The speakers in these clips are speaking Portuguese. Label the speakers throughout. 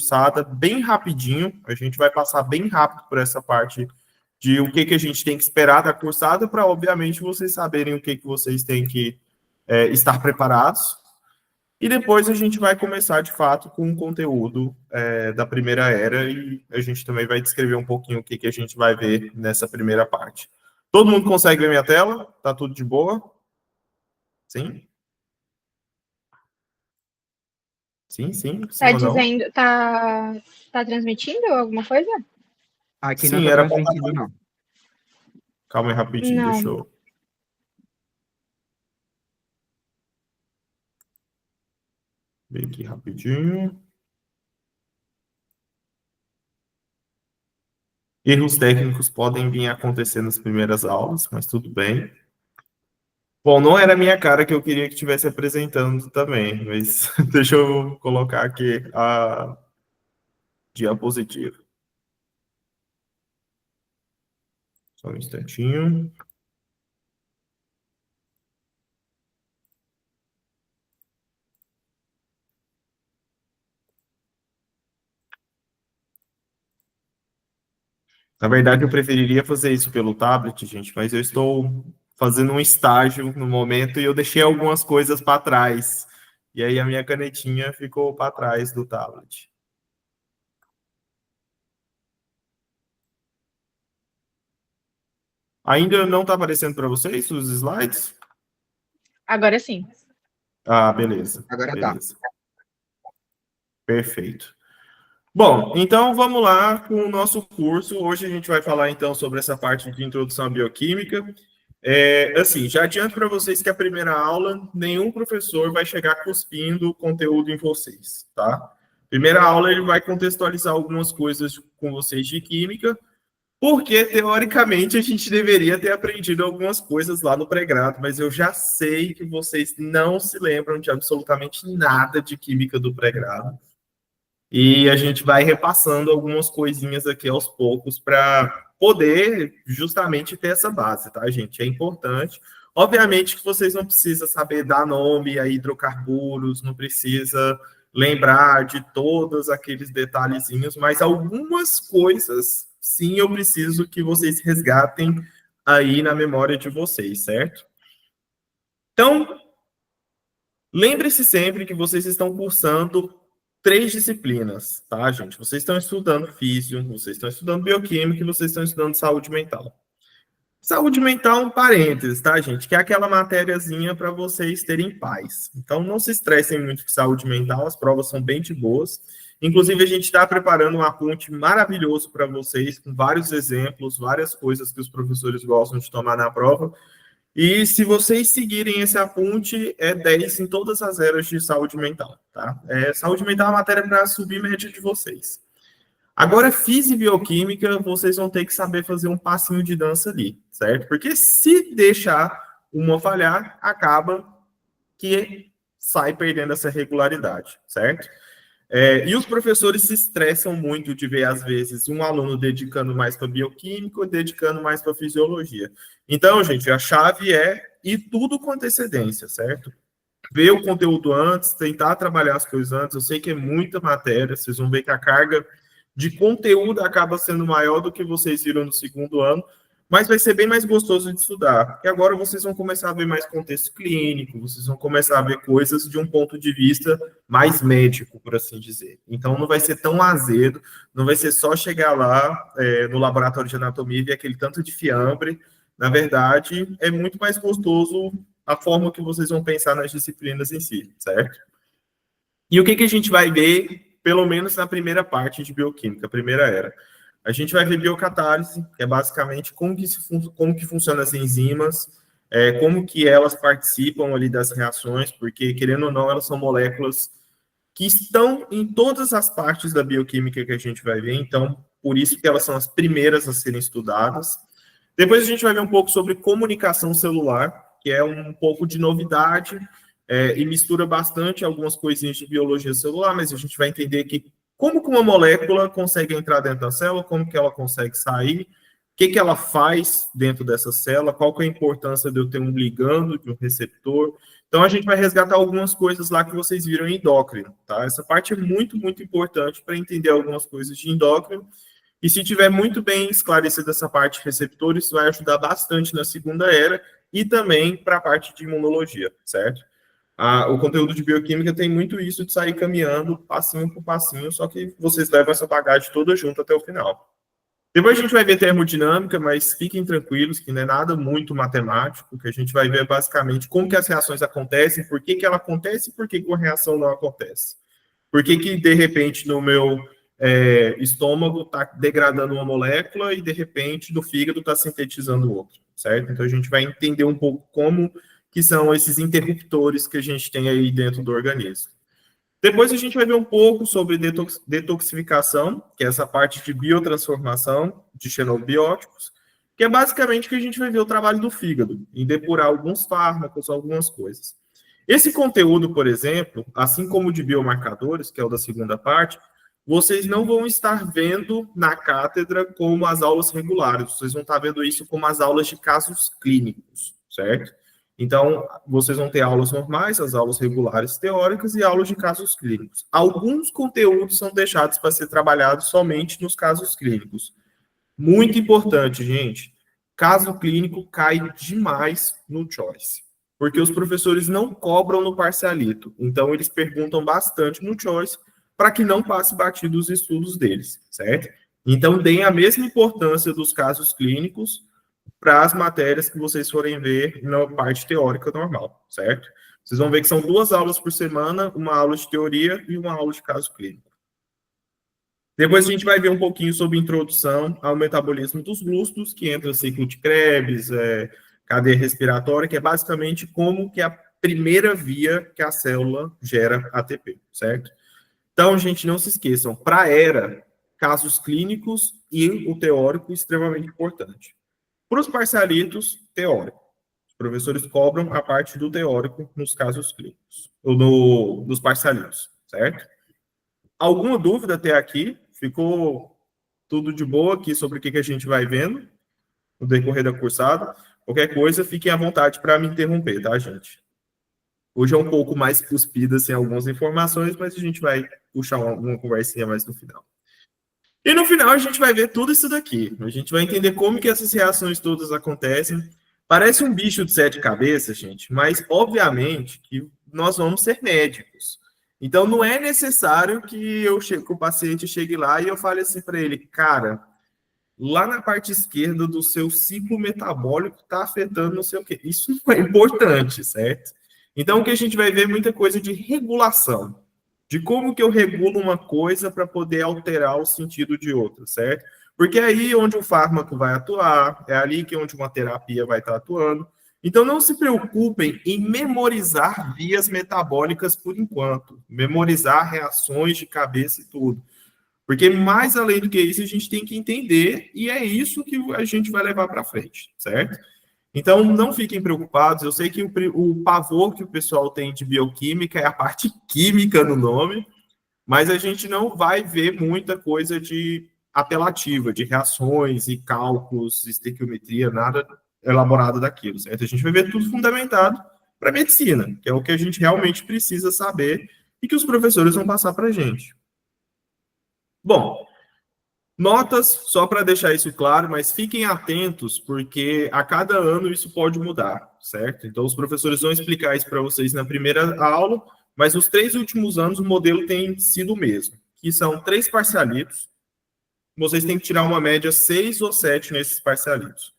Speaker 1: cursada bem rapidinho, a gente vai passar bem rápido por essa parte de o que a gente tem que esperar da cursada, para, obviamente, vocês saberem o que vocês têm que estar preparados. E depois a gente vai começar, de fato, com o conteúdo da primeira era, e a gente também vai descrever um pouquinho o que a gente vai ver nessa primeira parte. Todo mundo consegue ver minha tela? Tá tudo de boa? Sim? Sim, sim. Sim
Speaker 2: Tá
Speaker 1: ou não?
Speaker 2: dizendo, tá transmitindo alguma coisa?
Speaker 3: Aqui
Speaker 1: Sim,
Speaker 3: não tá
Speaker 1: era
Speaker 3: transmitindo, não.
Speaker 1: Calma aí rapidinho,
Speaker 2: Não.
Speaker 1: deixa eu... ver aqui rapidinho. Erros técnicos podem vir a acontecer nas primeiras aulas, mas tudo bem. Bom, não era a minha cara que eu queria que estivesse apresentando também, mas deixa eu colocar aqui a diapositiva. Só um instantinho. Na verdade, eu preferiria fazer isso pelo tablet, gente, mas eu estou fazendo um estágio no momento e eu deixei algumas coisas para trás. E aí a minha canetinha ficou para trás do tablet. Ainda não está aparecendo para vocês os slides?
Speaker 2: Agora sim.
Speaker 1: Ah, beleza.
Speaker 3: Agora
Speaker 1: beleza. Perfeito. Bom, então vamos lá com o nosso curso. Hoje a gente vai falar então sobre essa parte de introdução à bioquímica. Assim, já adianto para vocês que a primeira aula, nenhum professor vai chegar cuspindo o conteúdo em vocês, tá? Primeira aula ele vai contextualizar algumas coisas com vocês de química, porque teoricamente a gente deveria ter aprendido algumas coisas lá no pré-grado, mas eu já sei que vocês não se lembram de absolutamente nada de química do pré-grado. E a gente vai repassando algumas coisinhas aqui aos poucos para poder justamente ter essa base, tá, gente? É importante. Obviamente que vocês não precisam saber dar nome a hidrocarburos, não precisa lembrar de todos aqueles detalhezinhos, mas algumas coisas, sim, eu preciso que vocês resgatem aí na memória de vocês, certo? Então, lembre-se sempre que vocês estão cursando 3 disciplinas, tá, gente? Vocês estão estudando físico, vocês estão estudando bioquímica e vocês estão estudando saúde mental. Saúde mental, um parênteses, tá, gente? Que é aquela matériazinha para vocês terem paz. Então, não se estressem muito com saúde mental, as provas são bem de boas. Inclusive, a gente está preparando um aponte maravilhoso para vocês, com vários exemplos, várias coisas que os professores gostam de tomar na prova. E se vocês seguirem esse aponte, é 10 em todas as eras de saúde mental, tá? Saúde mental é uma matéria para subir média de vocês. Agora, física e bioquímica, vocês vão ter que saber fazer um passinho de dança ali, certo? Porque se deixar uma falhar, acaba que sai perdendo essa regularidade, certo? E os professores se estressam muito de ver, às vezes, um aluno dedicando mais para bioquímica ou dedicando mais para fisiologia. Então, gente, a chave é ir tudo com antecedência, certo? Ver o conteúdo antes, tentar trabalhar as coisas antes. Eu sei que é muita matéria, vocês vão ver que a carga de conteúdo acaba sendo maior do que vocês viram no segundo ano, mas vai ser bem mais gostoso de estudar, porque agora vocês vão começar a ver mais contexto clínico, vocês vão começar a ver coisas de um ponto de vista mais médico, por assim dizer. Então, não vai ser tão azedo, não vai ser só chegar lá no laboratório de anatomia e ver aquele tanto de fiambre. Na verdade, é muito mais gostoso a forma que vocês vão pensar nas disciplinas em si, certo? E o que a gente vai ver, pelo menos na primeira parte de bioquímica, a primeira era? A gente vai ver biocatálise, que é basicamente como que funcionam as enzimas, como que elas participam ali das reações, porque, querendo ou não, elas são moléculas que estão em todas as partes da bioquímica que a gente vai ver, então, por isso que elas são as primeiras a serem estudadas. Depois a gente vai ver um pouco sobre comunicação celular, que é um pouco de novidade, e mistura bastante algumas coisinhas de biologia celular, mas a gente vai entender que como que uma molécula consegue entrar dentro da célula, como que ela consegue sair, o que ela faz dentro dessa célula, qual que é a importância de eu ter um ligando, de um receptor. Então, a gente vai resgatar algumas coisas lá que vocês viram em endócrino, tá? Essa parte é muito, muito importante para entender algumas coisas de endócrino. E se tiver muito bem esclarecida essa parte de receptores, isso vai ajudar bastante na segunda era e também para a parte de imunologia, certo? O conteúdo de bioquímica tem muito isso de sair caminhando passinho por passinho, só que vocês levam essa bagagem toda junto até o final. Depois a gente vai ver termodinâmica, mas fiquem tranquilos que não é nada muito matemático, que a gente vai ver basicamente como que as reações acontecem, por que que ela acontece e por que que uma reação não acontece. Por que que, de repente, no meu estômago está degradando uma molécula e, de repente, do fígado está sintetizando outra, certo? Então, a gente vai entender um pouco como que são esses interruptores que a gente tem aí dentro do organismo. Depois a gente vai ver um pouco sobre detoxificação, que é essa parte de biotransformação de xenobióticos, que é basicamente que a gente vai ver o trabalho do fígado, em depurar alguns fármacos, algumas coisas. Esse conteúdo, por exemplo, assim como o de biomarcadores, que é o da segunda parte, vocês não vão estar vendo na cátedra como as aulas regulares, vocês vão estar vendo isso como as aulas de casos clínicos, certo? Então, vocês vão ter aulas normais, as aulas regulares teóricas e aulas de casos clínicos. Alguns conteúdos são deixados para ser trabalhados somente nos casos clínicos. Muito importante, gente. Caso clínico cai demais no Choice, porque os professores não cobram no parcialito. Então, eles perguntam bastante no Choice para que não passe batido os estudos deles, certo? Então, deem a mesma importância dos casos clínicos para as matérias que vocês forem ver na parte teórica normal, certo? Vocês vão ver que são 2 aulas por semana, uma aula de teoria e uma aula de caso clínico. Depois a gente vai ver um pouquinho sobre introdução ao metabolismo dos glúcidos, que entra o ciclo de Krebs, cadeia respiratória, que é basicamente como que é a primeira via que a célula gera ATP, certo? Então, gente, não se esqueçam, para a ERA, casos clínicos e o teórico extremamente importante. Para os parcialitos, teórico. Os professores cobram a parte do teórico nos casos clínicos, ou dos parcialitos, certo? Alguma dúvida até aqui? Ficou tudo de boa aqui sobre o que a gente vai vendo no decorrer da cursada? Qualquer coisa, fiquem à vontade para me interromper, tá, gente? Hoje é um pouco mais cuspida, sem algumas informações, mas a gente vai puxar uma conversinha mais no final. E no final a gente vai ver tudo isso daqui. A gente vai entender como que essas reações todas acontecem. Parece um bicho de 7 cabeças, gente, mas obviamente que nós vamos ser médicos. Então não é necessário que que o paciente chegue lá e eu fale assim para ele, cara, lá na parte esquerda do seu ciclo metabólico está afetando não sei o quê. Isso não é importante, certo? Então o que a gente vai ver é muita coisa de regulação de como que eu regulo uma coisa para poder alterar o sentido de outra, certo? Porque é aí onde o fármaco vai atuar, é ali que onde uma terapia vai estar atuando. Então não se preocupem em memorizar vias metabólicas por enquanto, memorizar reações de cabeça e tudo. Porque mais além do que isso, a gente tem que entender e é isso que a gente vai levar para frente, certo? Então, não fiquem preocupados. Eu sei que o pavor que o pessoal tem de bioquímica é a parte química no nome, mas a gente não vai ver muita coisa de apelativa, de reações e cálculos, estequiometria, nada elaborado daquilo, certo? A gente vai ver tudo fundamentado para medicina, que é o que a gente realmente precisa saber e que os professores vão passar para a gente. Bom, notas, só para deixar isso claro, mas fiquem atentos, porque a cada ano isso pode mudar, certo? Então, os professores vão explicar isso para vocês na primeira aula, mas nos 3 últimos anos o modelo tem sido o mesmo, que são 3 parcialitos, vocês têm que tirar uma média 6 ou 7 nesses parcialitos.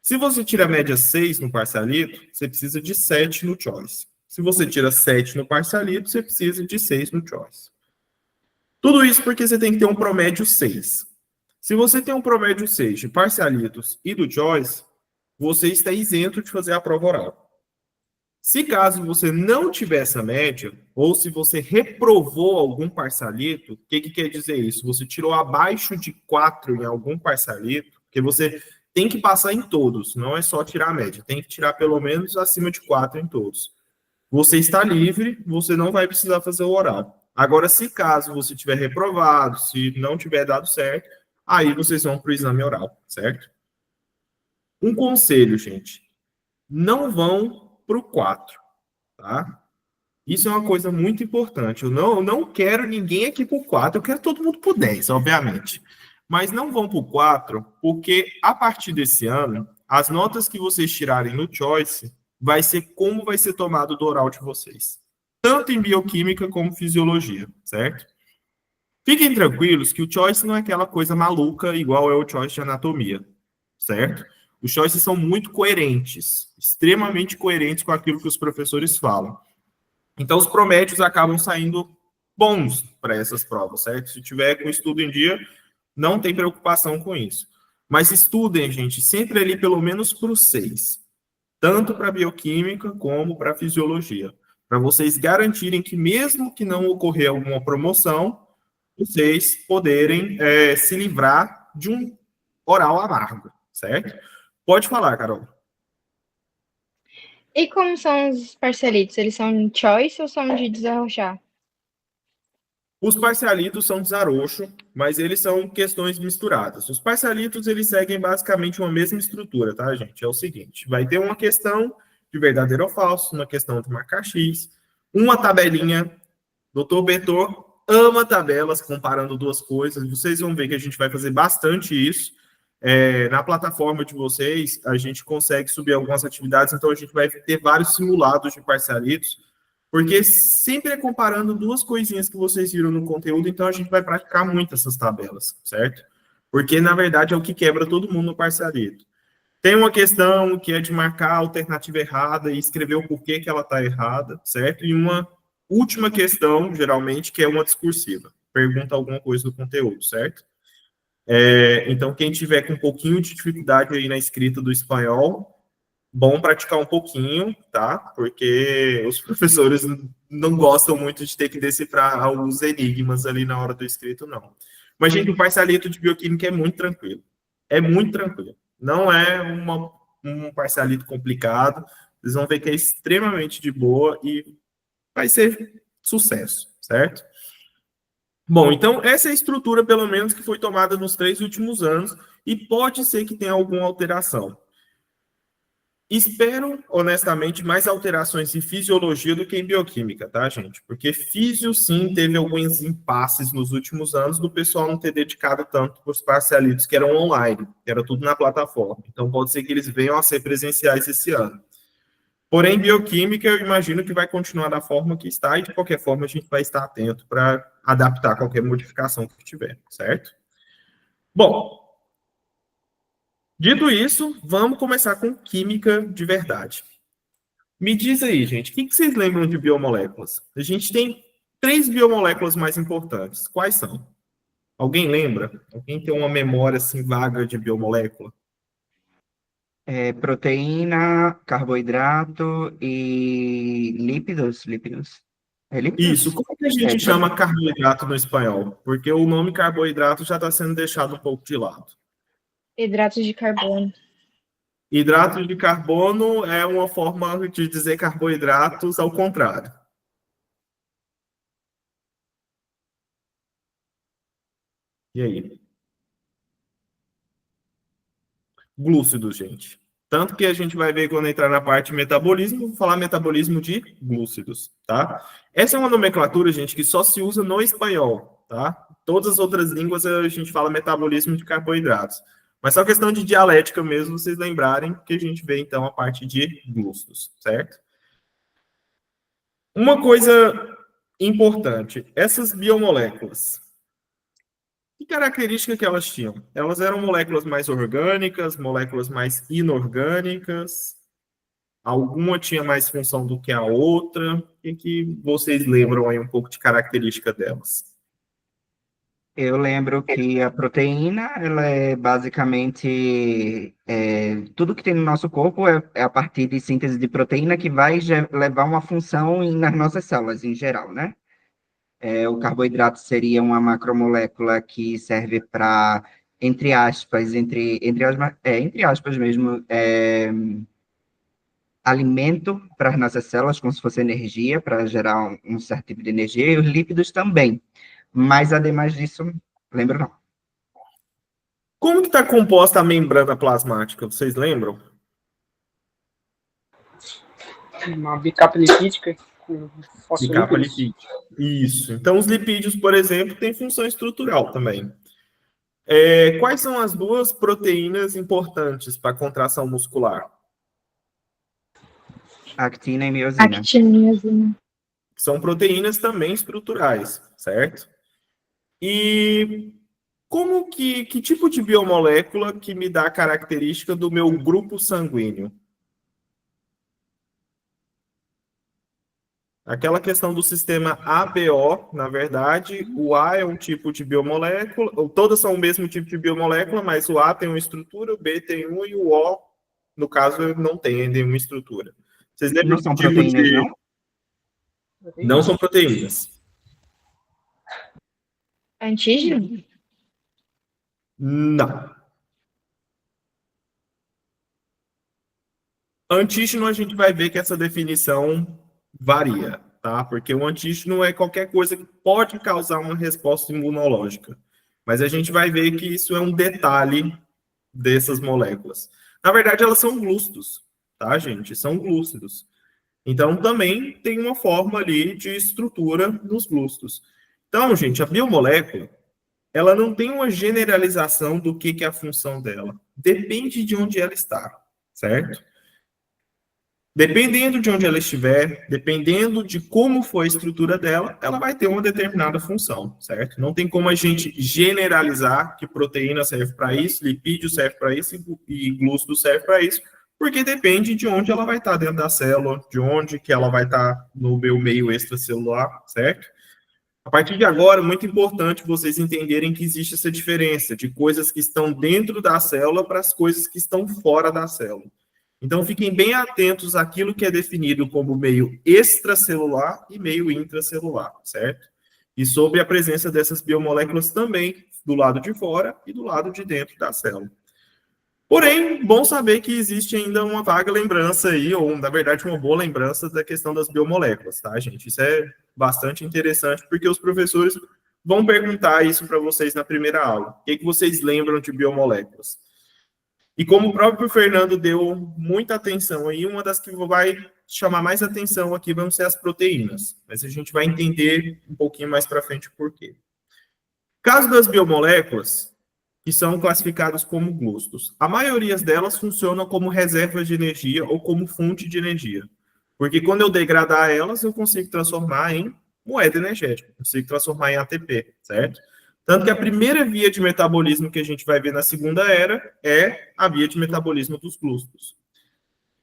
Speaker 1: Se você tira a média 6 no parcialito, você precisa de 7 no choice. Se você tira 7 no parcialito, você precisa de 6 no choice. Tudo isso porque você tem que ter um promédio 6. Se você tem um promédio 6 de parcialitos e do choice, você está isento de fazer a prova oral. Se caso você não tiver essa média, ou se você reprovou algum parcialito, o que quer dizer isso? Você tirou abaixo de 4 em algum parcialito, porque você tem que passar em todos, não é só tirar a média, tem que tirar pelo menos acima de 4 em todos. Você está livre, você não vai precisar fazer o oral. Agora, se caso você tiver reprovado, se não tiver dado certo, aí vocês vão para o exame oral, certo? Um conselho, gente. Não vão para o 4, tá? Isso é uma coisa muito importante. Eu não quero ninguém aqui por 4, eu quero todo mundo por 10, obviamente. Mas não vão por 4, porque a partir desse ano, as notas que vocês tirarem no Choice vai ser como vai ser tomado do oral de vocês. Tanto em bioquímica como fisiologia, certo? Fiquem tranquilos que o Choice não é aquela coisa maluca igual é o Choice de anatomia, certo? Os Choices são muito coerentes, extremamente coerentes com aquilo que os professores falam. Então, os promédios acabam saindo bons para essas provas, certo? Se tiver com estudo em dia, não tem preocupação com isso. Mas estudem, gente, sempre ali pelo menos para os 6, tanto para bioquímica como para fisiologia, para vocês garantirem que, mesmo que não ocorrer alguma promoção, vocês poderem se livrar de um oral amargo, certo? Pode falar, Carol.
Speaker 2: E como são os parcelitos? Eles são choice ou são de desarrochar?
Speaker 1: Os parcialitos são desarroxo, mas eles são questões misturadas. Os parcialitos, eles seguem basicamente uma mesma estrutura, tá, gente? É o seguinte, vai ter uma questão de verdadeiro ou falso, uma questão de marcar X, uma tabelinha. Doutor Betor ama tabelas comparando duas coisas. Vocês vão ver que a gente vai fazer bastante isso. Na plataforma de vocês, a gente consegue subir algumas atividades, então a gente vai ter vários simulados de parcialitos, porque sempre é comparando duas coisinhas que vocês viram no conteúdo, então a gente vai praticar muito essas tabelas, certo? Porque, na verdade, é o que quebra todo mundo no parcialito. Tem uma questão que é de marcar a alternativa errada e escrever o porquê que ela está errada, certo? E uma última questão, geralmente, que é uma discursiva. Pergunta alguma coisa do conteúdo, certo? Então, quem tiver com um pouquinho de dificuldade aí na escrita do espanhol, bom praticar um pouquinho, tá? Porque os professores não gostam muito de ter que decifrar os enigmas ali na hora do escrito, não. Mas, gente, o parcialito de bioquímica é muito tranquilo. É muito tranquilo. Não é um parcialito complicado. Vocês vão ver que é extremamente de boa e vai ser sucesso, certo? Bom, então essa é a estrutura, pelo menos, que foi tomada nos 3 últimos anos e pode ser que tenha alguma alteração. Espero, honestamente, mais alterações em fisiologia do que em bioquímica, tá, gente? Porque físio, sim, teve alguns impasses nos últimos anos do pessoal não ter dedicado tanto para os parcialitos que eram online, que era tudo na plataforma. Então, pode ser que eles venham a ser presenciais esse ano. Porém, bioquímica, eu imagino que vai continuar da forma que está e, de qualquer forma, a gente vai estar atento para adaptar qualquer modificação que tiver, certo? Bom, dito isso, vamos começar com química de verdade. Me diz aí, gente, o que vocês lembram de biomoléculas? A gente tem 3 biomoléculas mais importantes. Quais são? Alguém lembra? Alguém tem uma memória assim vaga de biomolécula?
Speaker 3: Proteína, carboidrato e lípidos. Lípidos? É
Speaker 1: Isso.
Speaker 3: lípidos?
Speaker 1: Como que a
Speaker 3: É,
Speaker 1: gente chama carboidrato no espanhol? Porque o nome carboidrato já está sendo deixado um pouco de lado.
Speaker 2: Hidratos de carbono.
Speaker 1: Hidrato de carbono é uma forma de dizer carboidratos ao contrário. E aí? Glúcidos, gente. Tanto que a gente vai ver quando entrar na parte de metabolismo, vou falar metabolismo de glúcidos, tá? Essa é uma nomenclatura, gente, que só se usa no espanhol, tá? Todas as outras línguas a gente fala metabolismo de carboidratos. Mas só questão de dialética mesmo, vocês lembrarem que a gente vê, então, a parte de glúcidos, certo? Uma coisa importante, essas biomoléculas, que característica que elas tinham? Elas eram moléculas mais orgânicas, moléculas mais inorgânicas, alguma tinha mais função do que a outra. O que vocês lembram aí um pouco de característica delas?
Speaker 3: eu lembro que a proteína, ela é basicamente tudo que tem no nosso corpo é a partir de síntese de proteína que vai levar uma função nas nossas células em geral, né? O carboidrato seria uma macromolécula que serve para, entre aspas, entre aspas mesmo, alimento para as nossas células, como se fosse energia, para gerar um certo tipo de energia, e os lípidos também. Mas, ademais disso, lembro não.
Speaker 1: Como que está composta a membrana plasmática? Vocês lembram?
Speaker 4: Uma bicapa lipídica com
Speaker 1: Bicapa
Speaker 4: fosfolípidos.
Speaker 1: lipídica. Isso. Então, os lipídios, por exemplo, têm função estrutural também. Quais são as duas proteínas importantes para a contração muscular?
Speaker 3: Actina e miosina.
Speaker 2: Actina e miosina.
Speaker 1: São proteínas também estruturais, certo? E que tipo de biomolécula que me dá a característica do meu grupo sanguíneo? Aquela questão do sistema ABO, na verdade, o A é um tipo de biomolécula, todas são o mesmo tipo de biomolécula, mas o A tem uma estrutura, o B tem uma e o O, no caso, não tem nenhuma estrutura. Vocês lembram
Speaker 3: Não são
Speaker 1: do tipo
Speaker 3: proteínas,
Speaker 1: de...
Speaker 3: não?
Speaker 1: Não são proteínas.
Speaker 2: Antígeno?
Speaker 1: Não. Antígeno, a gente vai ver que essa definição varia, tá? Porque o antígeno é qualquer coisa que pode causar uma resposta imunológica. Mas a gente vai ver que isso é um detalhe dessas moléculas. Na verdade, elas são glúcidos, tá, gente? São glúcidos. Então, também tem uma forma ali de estrutura nos glúcidos. Então, gente, a biomolécula, ela não tem uma generalização do que é a função dela. Depende de onde ela está, certo? Dependendo de onde ela estiver, dependendo de como foi a estrutura dela, ela vai ter uma determinada função, certo? Não tem como a gente generalizar que proteína serve para isso, lipídio serve para isso e glúcido serve para isso, porque depende de onde ela vai estar dentro da célula, de onde que ela vai estar no meu meio extracelular, certo? A partir de agora, é muito importante vocês entenderem que existe essa diferença de coisas que estão dentro da célula para as coisas que estão fora da célula. Então, fiquem bem atentos àquilo que é definido como meio extracelular e meio intracelular, certo? E sobre a presença dessas biomoléculas também do lado de fora e do lado de dentro da célula. Porém, bom saber que existe ainda uma vaga lembrança aí, ou na verdade uma boa lembrança da questão das biomoléculas, tá, gente? Isso é bastante interessante, porque os professores vão perguntar isso para vocês na primeira aula. O que vocês lembram de biomoléculas? E como o próprio Fernando deu muita atenção aí, uma das que vai chamar mais atenção aqui vão ser as proteínas. Mas a gente vai entender um pouquinho mais para frente o porquê. Caso das biomoléculas, que são classificadas como glúcidos, a maioria delas funcionam como reservas de energia ou como fonte de energia. Porque quando eu degradar elas, eu consigo transformar em moeda energética, consigo transformar em ATP, certo? Tanto que a primeira via de metabolismo que a gente vai ver na segunda era é a via de metabolismo dos glúcidos.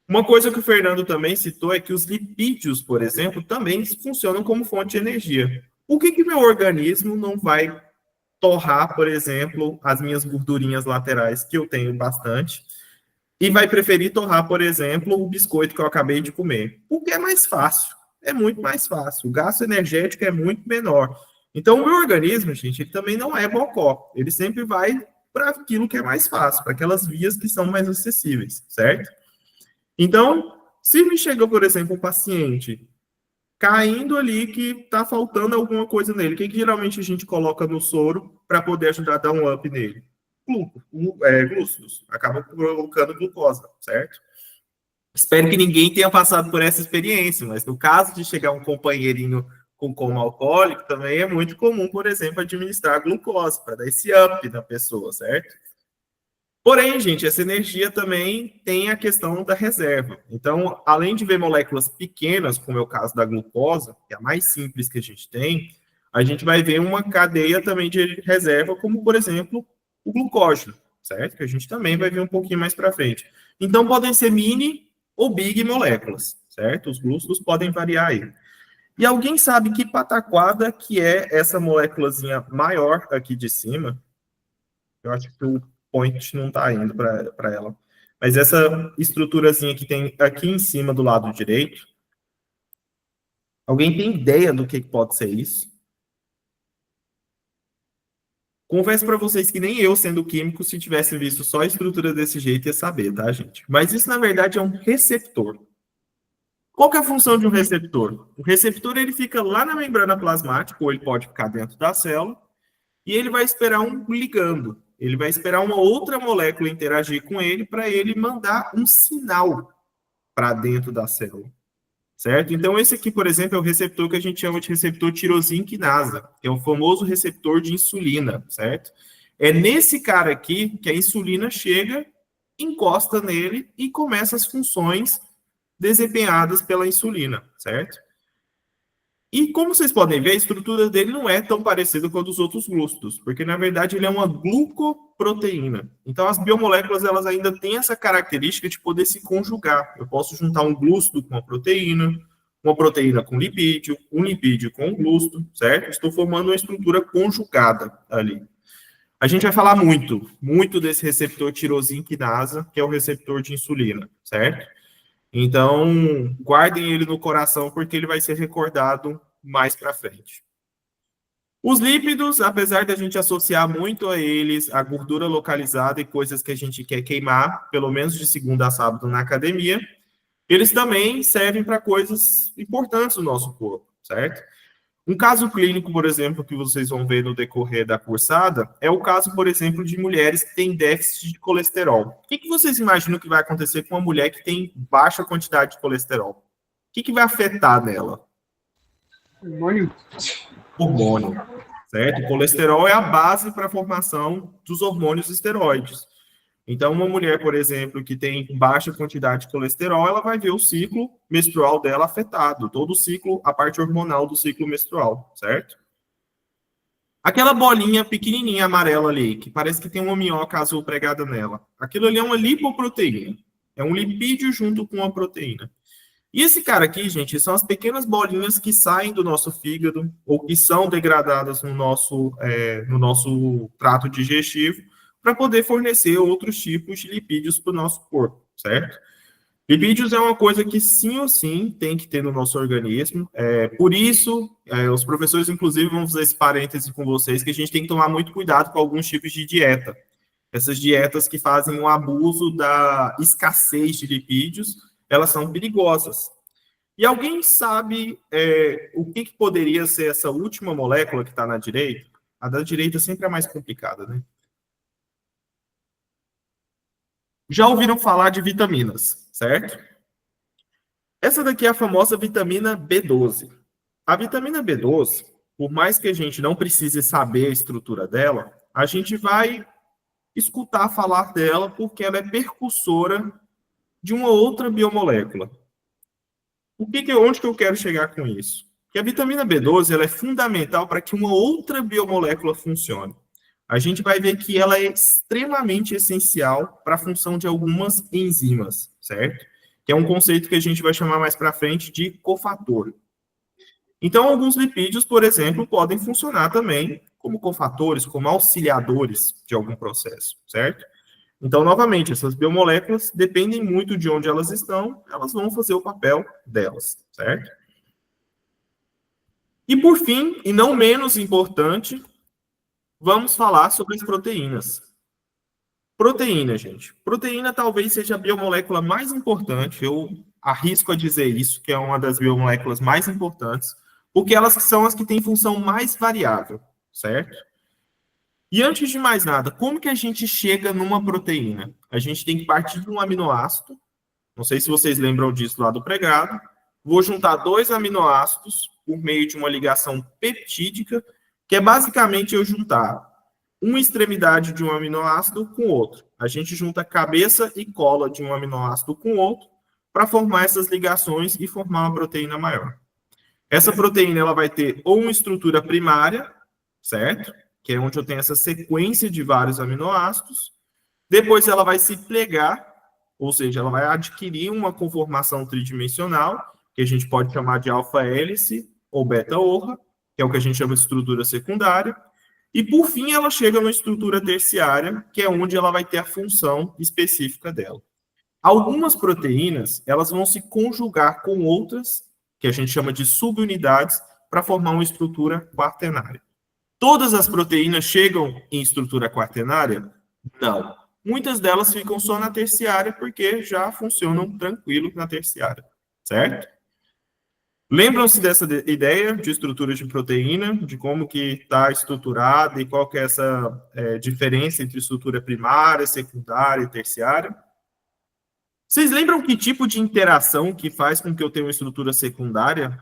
Speaker 1: Uma coisa que o Fernando também citou é que os lipídios, por exemplo, também funcionam como fonte de energia. Por que meu organismo não vai torrar, por exemplo, as minhas gordurinhas laterais, que eu tenho bastante, e vai preferir torrar, por exemplo, o biscoito que eu acabei de comer? Porque é mais fácil, é muito mais fácil. O gasto energético é muito menor. Então, o meu organismo, gente, ele também não é bocó. Ele sempre vai para aquilo que é mais fácil, para aquelas vias que são mais acessíveis, certo? Então, se me chega, por exemplo, um paciente caindo ali que está faltando alguma coisa nele, o que geralmente a gente coloca no soro para poder ajudar a dar um up nele? Glúcidos. Acaba colocando glucose, certo? Espero que ninguém tenha passado por essa experiência, mas no caso de chegar um companheirinho com coma alcoólico, também é muito comum, por exemplo, administrar glucose para dar esse up na pessoa, certo? Porém, gente, essa energia também tem a questão da reserva. Então, além de ver moléculas pequenas, como é o caso da glucose, que é a mais simples que a gente vai ver uma cadeia também de reserva, como, por exemplo, o glucógeno, certo? Que a gente também vai ver um pouquinho mais para frente. Então, podem ser mini ou big moléculas, certo? Os glúcidos podem variar aí. E alguém sabe que pataquada que é essa moléculazinha maior aqui de cima? Eu acho que o point não está indo para ela. Mas essa estruturazinha que tem aqui em cima do lado direito, alguém tem ideia do que pode ser isso? Confesso para vocês que nem eu, sendo químico, se tivesse visto só a estrutura desse jeito, ia saber, tá, gente? Mas isso, na verdade, é um receptor. Qual que é a função de um receptor? O receptor, ele fica lá na membrana plasmática, ou ele pode ficar dentro da célula, e ele vai esperar um ligando. Ele vai esperar uma outra molécula interagir com ele para ele mandar um sinal para dentro da célula. certo? Então, esse aqui, por exemplo, é o receptor que a gente chama de receptor tirosina quinasa, que é o famoso receptor de insulina, certo? É nesse cara aqui que a insulina chega, encosta nele e começa as funções desempenhadas pela insulina, certo? E como vocês podem ver, a estrutura dele não é tão parecida com a dos outros glúcidos, porque na verdade ele é uma glucoproteína. Então as biomoléculas elas ainda têm essa característica de poder se conjugar. Eu posso juntar um glúcido com uma proteína com lipídio, um lipídio com um glúcido, certo? Estou formando uma estrutura conjugada ali. A gente vai falar muito desse receptor tirosina quinasa, que é o receptor de insulina, certo? Então, guardem ele no coração, porque ele vai ser recordado mais para frente. Os lípidos, apesar da gente associar muito a eles a gordura localizada e coisas que a gente quer queimar, pelo menos de segunda a sábado na academia, eles também servem para coisas importantes no nosso corpo, certo? Um caso clínico, por exemplo, que vocês vão ver no decorrer da cursada, é o caso, por exemplo, de mulheres que têm déficit de colesterol. O que vocês imaginam que vai acontecer com uma mulher que tem baixa quantidade de colesterol? O que vai afetar nela?
Speaker 4: Hormônio.
Speaker 1: Hormônio, certo? O colesterol é a base para a formação dos hormônios esteroides. Então, uma mulher, por exemplo, que tem baixa quantidade de colesterol, ela vai ver o ciclo menstrual dela afetado, todo o ciclo, a parte hormonal do ciclo menstrual, certo? Aquela bolinha pequenininha amarela ali, que parece que tem uma minhoca azul pregada nela, aquilo ali é uma lipoproteína, é um lipídio junto com uma proteína. E esse cara aqui, gente, são as pequenas bolinhas que saem do nosso fígado ou que são degradadas no nosso trato digestivo, para poder fornecer outros tipos de lipídios para o nosso corpo, certo? Lipídios é uma coisa que sim ou sim tem que ter no nosso organismo. Por isso, os professores, inclusive, vão fazer esse parêntese com vocês, que a gente tem que tomar muito cuidado com alguns tipos de dieta. Essas dietas que fazem um abuso da escassez de lipídios, elas são perigosas. E alguém sabe o que poderia ser essa última molécula que está na direita? A da direita sempre é mais complicada, né? Já ouviram falar de vitaminas, certo? Essa daqui é a famosa vitamina B12. A vitamina B12, por mais que a gente não precise saber a estrutura dela, a gente vai escutar falar dela porque ela é percussora de uma outra biomolécula. Onde que eu quero chegar com isso? Que a vitamina B12 ela é fundamental para que uma outra biomolécula funcione. A gente vai ver que ela é extremamente essencial para a função de algumas enzimas, certo? Que é um conceito que a gente vai chamar mais para frente de cofator. Então, alguns lipídios, por exemplo, podem funcionar também como cofatores, como auxiliadores de algum processo, certo? Então, novamente, essas biomoléculas dependem muito de onde elas estão, elas vão fazer o papel delas, certo? E por fim, e não menos importante, vamos falar sobre as proteínas. Proteína, gente. Proteína talvez seja a biomolécula mais importante, eu arrisco a dizer isso, que é uma das biomoléculas mais importantes, porque elas são as que têm função mais variável, certo? E antes de mais nada, como que a gente chega numa proteína? A gente tem que partir de um aminoácido, não sei se vocês lembram disso lá do pregrado, vou juntar dois aminoácidos por meio de uma ligação peptídica, que é basicamente eu juntar uma extremidade de um aminoácido com outro. A gente junta cabeça e cola de um aminoácido com outro para formar essas ligações e formar uma proteína maior. Essa proteína ela vai ter ou uma estrutura primária, certo? Que é onde eu tenho essa sequência de vários aminoácidos. Depois ela vai se plegar, ou seja, ela vai adquirir uma conformação tridimensional, que a gente pode chamar de alfa-hélice ou beta-orra, que é o que a gente chama de estrutura secundária. E, por fim, ela chega na estrutura terciária, que é onde ela vai ter a função específica dela. Algumas proteínas, elas vão se conjugar com outras, que a gente chama de subunidades, para formar uma estrutura quaternária. Todas as proteínas chegam em estrutura quaternária? Não. Muitas delas ficam só na terciária, porque já funcionam tranquilo na terciária, certo? Lembram-se dessa ideia de estrutura de proteína, de como que está estruturada e qual que é essa diferença entre estrutura primária, secundária e terciária? Vocês lembram que tipo de interação que faz com que eu tenha uma estrutura secundária?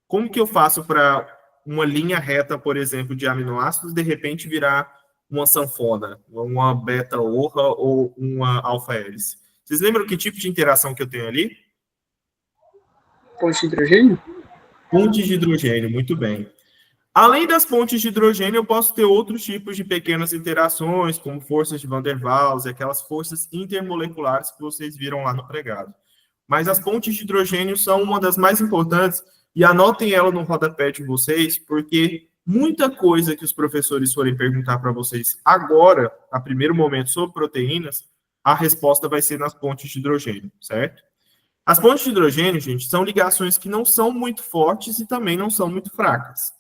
Speaker 1: Como que eu faço para uma linha reta, por exemplo, de aminoácidos, de repente virar uma sanfona, uma beta-orra ou uma alfa-hélice? Vocês lembram que tipo de interação que eu tenho ali?
Speaker 4: Ponte de hidrogênio?
Speaker 1: Pontes de hidrogênio, muito bem. Além das pontes de hidrogênio, eu posso ter outros tipos de pequenas interações, como forças de Van der Waals e aquelas forças intermoleculares que vocês viram lá no pregado. Mas as pontes de hidrogênio são uma das mais importantes e anotem ela no rodapé de vocês, porque muita coisa que os professores forem perguntar para vocês agora, a primeiro momento, sobre proteínas, a resposta vai ser nas pontes de hidrogênio, certo? As pontes de hidrogênio, gente, são ligações que não são muito fortes e também não são muito fracas.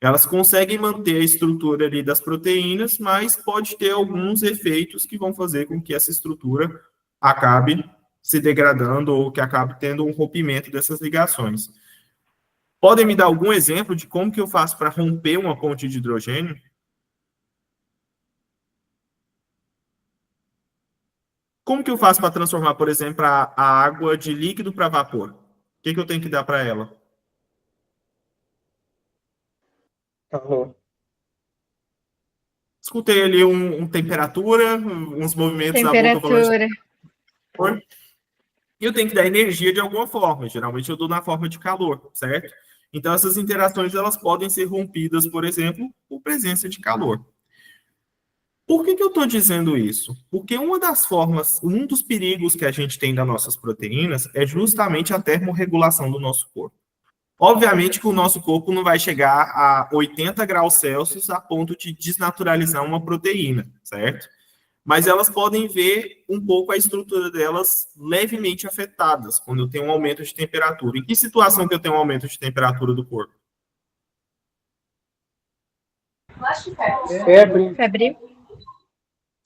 Speaker 1: Elas conseguem manter a estrutura ali das proteínas, mas pode ter alguns efeitos que vão fazer com que essa estrutura acabe se degradando ou que acabe tendo um rompimento dessas ligações. Podem me dar algum exemplo de como que eu faço para romper uma ponte de hidrogênio? Como que eu faço para transformar, por exemplo, a água de líquido para vapor? O que eu tenho que dar para ela?
Speaker 3: Calor.
Speaker 1: Escutei ali temperatura, uns movimentos da boca falando de calor. E eu tenho que dar energia de alguma forma. Geralmente eu dou na forma de calor, certo? Então essas interações elas podem ser rompidas, por exemplo, por presença de calor. Por que eu estou dizendo isso? Porque uma das formas, um dos perigos que a gente tem das nossas proteínas é justamente a termorregulação do nosso corpo. Obviamente que o nosso corpo não vai chegar a 80 graus Celsius a ponto de desnaturalizar uma proteína, certo? Mas elas podem ver um pouco a estrutura delas levemente afetadas quando eu tenho um aumento de temperatura. Em que situação que eu tenho um aumento de temperatura do corpo?
Speaker 4: Febre.
Speaker 2: Febril.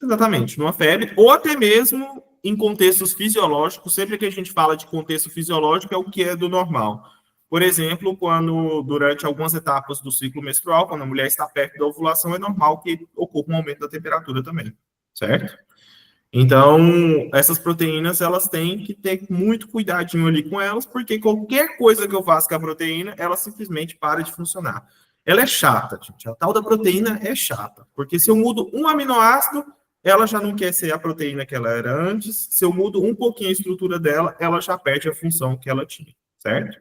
Speaker 1: Exatamente, numa febre, ou até mesmo em contextos fisiológicos, sempre que a gente fala de contexto fisiológico, é o que é do normal. Por exemplo, quando durante algumas etapas do ciclo menstrual, quando a mulher está perto da ovulação, é normal que ocorra um aumento da temperatura também, certo? Então, essas proteínas, elas têm que ter muito cuidadinho ali com elas, porque qualquer coisa que eu faça com a proteína, ela simplesmente para de funcionar. Ela é chata, gente. A tal da proteína é chata, porque se eu mudo um aminoácido, ela já não quer ser a proteína que ela era antes. Se eu mudo um pouquinho a estrutura dela, ela já perde a função que ela tinha, certo?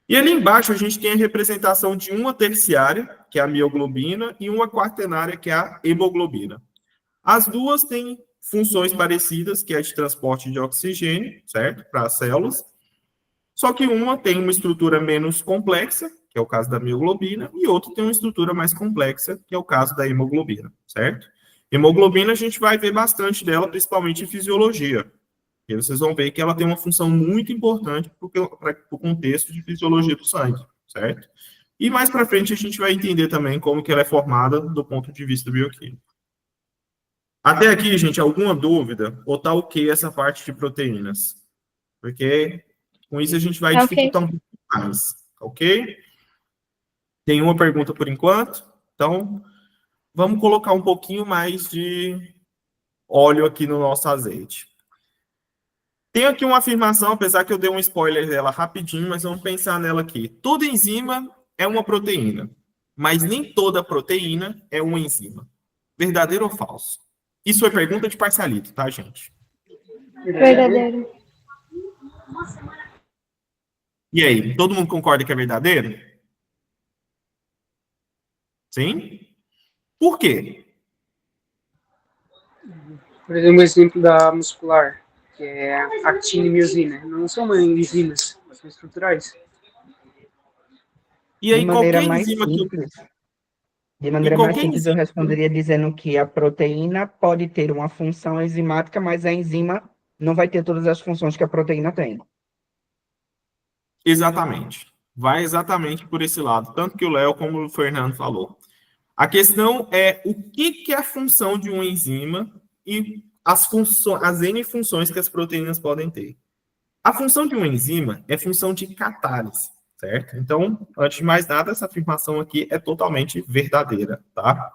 Speaker 1: E ali embaixo a gente tem a representação de uma terciária, que é a mioglobina, e uma quaternária, que é a hemoglobina. As duas têm funções parecidas, que é a de transporte de oxigênio, certo? Para as células. Só que uma tem uma estrutura menos complexa, que é o caso da mioglobina, e outra tem uma estrutura mais complexa, que é o caso da hemoglobina, certo? Hemoglobina a gente vai ver bastante dela, principalmente em fisiologia. E vocês vão ver que ela tem uma função muito importante para o contexto de fisiologia do sangue, certo? E mais para frente a gente vai entender também como que ela é formada do ponto de vista bioquímico. Até aqui, gente, alguma dúvida? Ou tá ok essa parte de proteínas? Porque com isso a gente vai dificultar um pouco mais, ok? Tem uma pergunta por enquanto? Então, vamos colocar um pouquinho mais de óleo aqui no nosso azeite. Tem aqui uma afirmação, apesar que eu dei um spoiler dela rapidinho, mas vamos pensar nela aqui. Toda enzima é uma proteína, mas nem toda proteína é uma enzima. Verdadeiro ou falso? Isso é pergunta de parcialito, tá, gente?
Speaker 2: Verdadeiro.
Speaker 1: E aí, todo mundo concorda que é verdadeiro? Sim? Por quê?
Speaker 4: Por exemplo, o exemplo da muscular, que é actina e miosina. Não são enzimas, mas são estruturais.
Speaker 1: E aí,
Speaker 3: De maneira
Speaker 1: qualquer
Speaker 3: mais
Speaker 1: enzima que
Speaker 3: simples, de maneira mais simples, eu responderia dizendo que a proteína pode ter uma função enzimática, mas a enzima não vai ter todas as funções que a proteína tem.
Speaker 1: Exatamente. Vai exatamente por esse lado, tanto que o Léo como o Fernando falou. A questão é o que é a função de uma enzima e as N funções que as proteínas podem ter. A função de uma enzima é função de catálise, certo? Então, antes de mais nada, essa afirmação aqui é totalmente verdadeira, tá?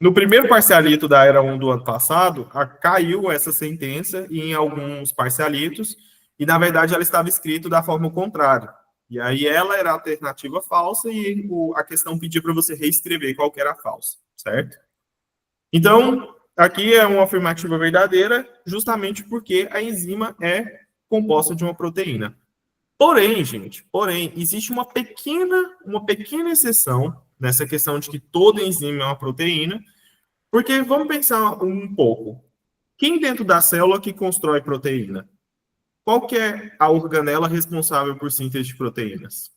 Speaker 1: No primeiro parcialito da era 1 do ano passado, caiu essa sentença em alguns parcialitos, e na verdade ela estava escrita da forma contrária. E aí ela era a alternativa falsa e a questão pedia para você reescrever qual que era a falsa, certo? Então, aqui é uma afirmativa verdadeira, justamente porque a enzima é composta de uma proteína. Porém, gente, existe uma pequena exceção nessa questão de que toda enzima é uma proteína, porque vamos pensar um pouco. Quem dentro da célula que constrói proteína? Qual que é a organela responsável por síntese de proteínas?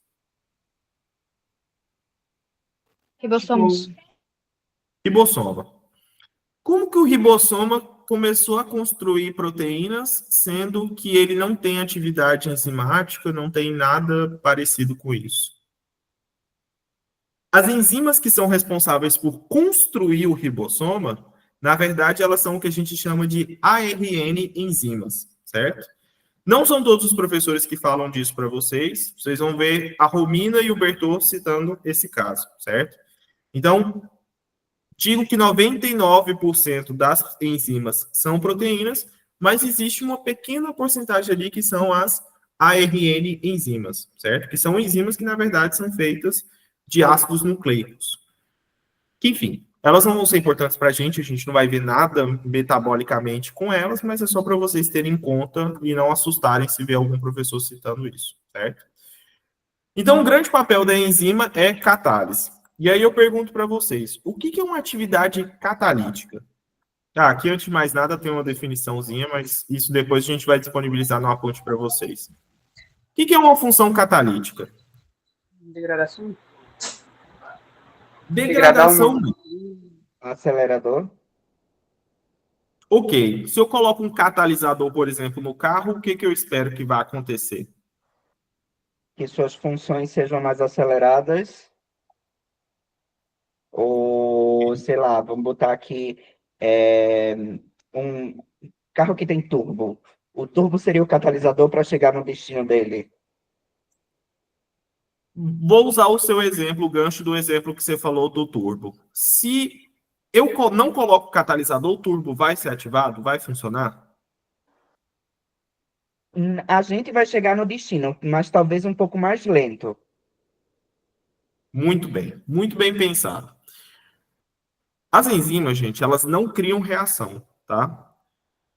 Speaker 2: Ribossomos.
Speaker 1: Ribossoma. Como que o ribossoma começou a construir proteínas, sendo que ele não tem atividade enzimática, não tem nada parecido com isso? As enzimas que são responsáveis por construir o ribossoma, na verdade, elas são o que a gente chama de ARN enzimas, certo? Não são todos os professores que falam disso para vocês. Vocês vão ver a Romina e o Bertô citando esse caso, certo? Então, digo que 99% das enzimas são proteínas, mas existe uma pequena porcentagem ali que são as ARN enzimas, certo? Que são enzimas que, na verdade, são feitas de ácidos nucleicos. Que, enfim, elas não vão ser importantes para a gente não vai ver nada metabolicamente com elas, mas é só para vocês terem em conta e não assustarem se ver algum professor citando isso, certo? Então, o grande papel da enzima é catálise. E aí eu pergunto para vocês, o que é uma atividade catalítica? Aqui, antes de mais nada, tem uma definiçãozinha, mas isso depois a gente vai disponibilizar numa ponte para vocês. O que é uma função catalítica?
Speaker 4: Degradação.
Speaker 1: Degradação.
Speaker 3: Acelerador.
Speaker 1: Ok. Se eu coloco um catalisador, por exemplo, no carro, o que eu espero que vá acontecer?
Speaker 3: Que suas funções sejam mais aceleradas. Ou, sei lá, vamos botar aqui um carro que tem turbo. O turbo seria o catalisador para chegar no destino dele.
Speaker 1: Vou usar o seu exemplo, o gancho do exemplo que você falou do turbo. Se eu não coloco catalisador, o turbo vai ser ativado? Vai funcionar?
Speaker 3: A gente vai chegar no destino, mas talvez um pouco mais lento.
Speaker 1: Muito bem pensado. As enzimas, gente, elas não criam reação, tá?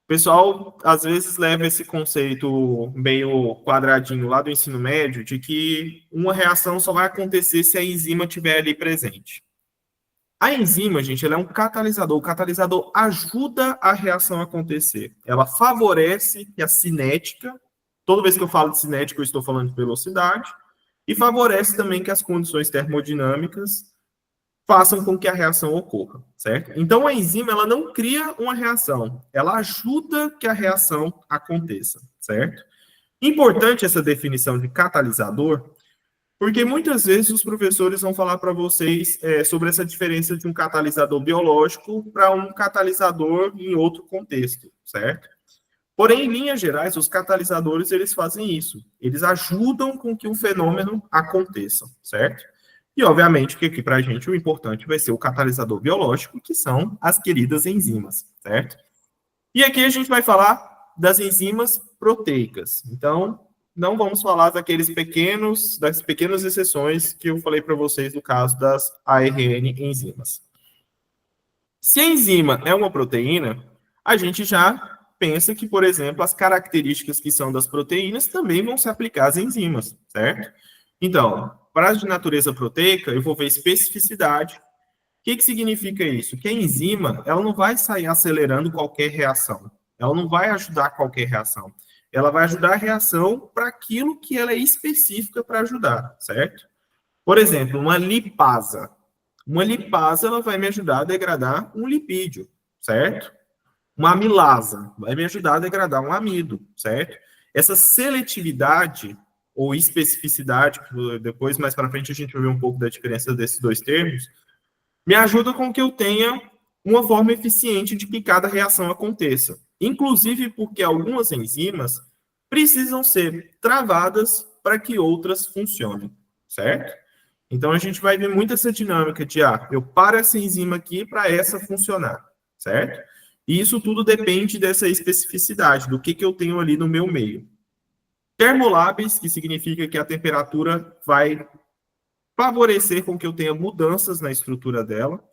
Speaker 1: O pessoal, às vezes, leva esse conceito meio quadradinho lá do ensino médio, de que uma reação só vai acontecer se a enzima estiver ali presente. A enzima, gente, ela é um catalisador. O catalisador ajuda a reação a acontecer. Ela favorece que a cinética, toda vez que eu falo de cinética, eu estou falando de velocidade, e favorece também que as condições termodinâmicas façam com que a reação ocorra, certo? Então, a enzima, ela não cria uma reação, ela ajuda que a reação aconteça, certo? Importante essa definição de catalisador, porque muitas vezes os professores vão falar para vocês sobre essa diferença de um catalisador biológico para um catalisador em outro contexto, certo? Porém, em linhas gerais, os catalisadores, eles fazem isso. Eles ajudam com que o fenômeno aconteça, certo? E, obviamente, que aqui para a gente o importante vai ser o catalisador biológico, que são as queridas enzimas, certo? E aqui a gente vai falar das enzimas proteicas. Então, não vamos falar das pequenas exceções que eu falei para vocês no caso das ARN enzimas. Se a enzima é uma proteína, a gente já pensa que, por exemplo, as características que são das proteínas também vão se aplicar às enzimas, certo? Então, para as de natureza proteica, eu vou ver especificidade. O que significa isso? Que a enzima, ela não vai sair acelerando qualquer reação. Ela não vai ajudar qualquer reação. Ela vai ajudar a reação para aquilo que ela é específica para ajudar, certo? Por exemplo, uma lipasa. Uma lipasa, ela vai me ajudar a degradar um lipídio, certo? Uma amilasa vai me ajudar a degradar um amido, certo? Essa seletividade ou especificidade, que depois, mais para frente, a gente vai ver um pouco da diferença desses dois termos, me ajuda com que eu tenha uma forma eficiente de que cada reação aconteça. Inclusive porque algumas enzimas precisam ser travadas para que outras funcionem, certo? Então, a gente vai ver muito essa dinâmica de, eu paro essa enzima aqui para essa funcionar, certo? E isso tudo depende dessa especificidade, do que eu tenho ali no meu meio. Termoláveis, que significa que a temperatura vai favorecer com que eu tenha mudanças na estrutura dela.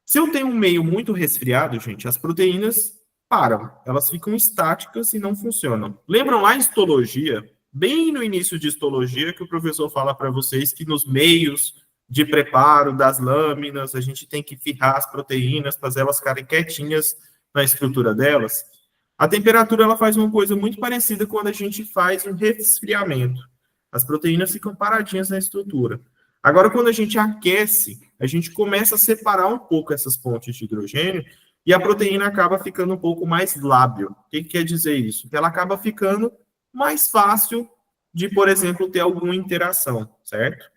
Speaker 1: Se eu tenho um meio muito resfriado, gente, as proteínas param, elas ficam estáticas e não funcionam. Lembram lá em histologia, bem no início de histologia, que o professor fala para vocês que nos meios de preparo das lâminas, a gente tem que firrar as proteínas, fazer elas ficarem quietinhas na estrutura delas. A temperatura ela faz uma coisa muito parecida quando a gente faz um resfriamento. As proteínas ficam paradinhas na estrutura. Agora, quando a gente aquece, a gente começa a separar um pouco essas pontes de hidrogênio e a proteína acaba ficando um pouco mais lábil. O que quer dizer isso? Que ela acaba ficando mais fácil de, por exemplo, ter alguma interação, certo?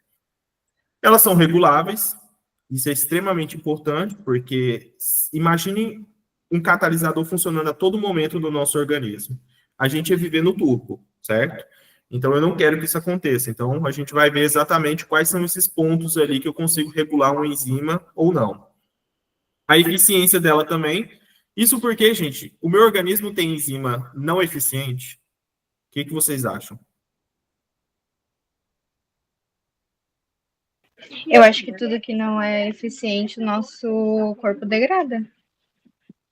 Speaker 1: Elas são reguláveis, isso é extremamente importante, porque imaginem um catalisador funcionando a todo momento no nosso organismo. A gente ia viver no turbo, certo? Então, eu não quero que isso aconteça. Então, a gente vai ver exatamente quais são esses pontos ali que eu consigo regular uma enzima ou não. A eficiência dela também. Isso porque, gente, o meu organismo tem enzima não eficiente. O que vocês acham?
Speaker 2: Eu acho que tudo que não é eficiente, o nosso corpo degrada.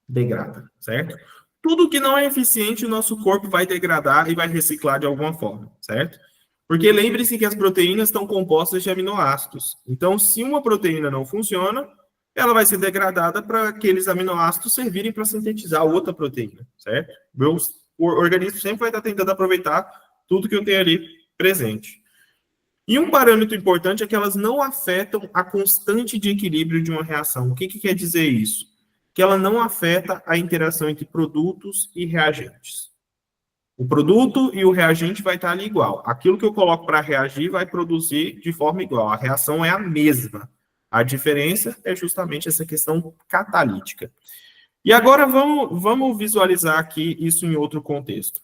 Speaker 1: Degrada, certo? Tudo que não é eficiente, o nosso corpo vai degradar e vai reciclar de alguma forma, certo? Porque lembre-se que as proteínas estão compostas de aminoácidos. Então, se uma proteína não funciona, ela vai ser degradada para aqueles aminoácidos servirem para sintetizar outra proteína, certo? O organismo sempre vai estar tentando aproveitar tudo que eu tenho ali presente. E um parâmetro importante é que elas não afetam a constante de equilíbrio de uma reação. O que quer dizer isso? Que ela não afeta a interação entre produtos e reagentes. O produto e o reagente vai estar ali igual. Aquilo que eu coloco para reagir vai produzir de forma igual. A reação é a mesma. A diferença é justamente essa questão catalítica. E agora vamos visualizar aqui isso em outro contexto.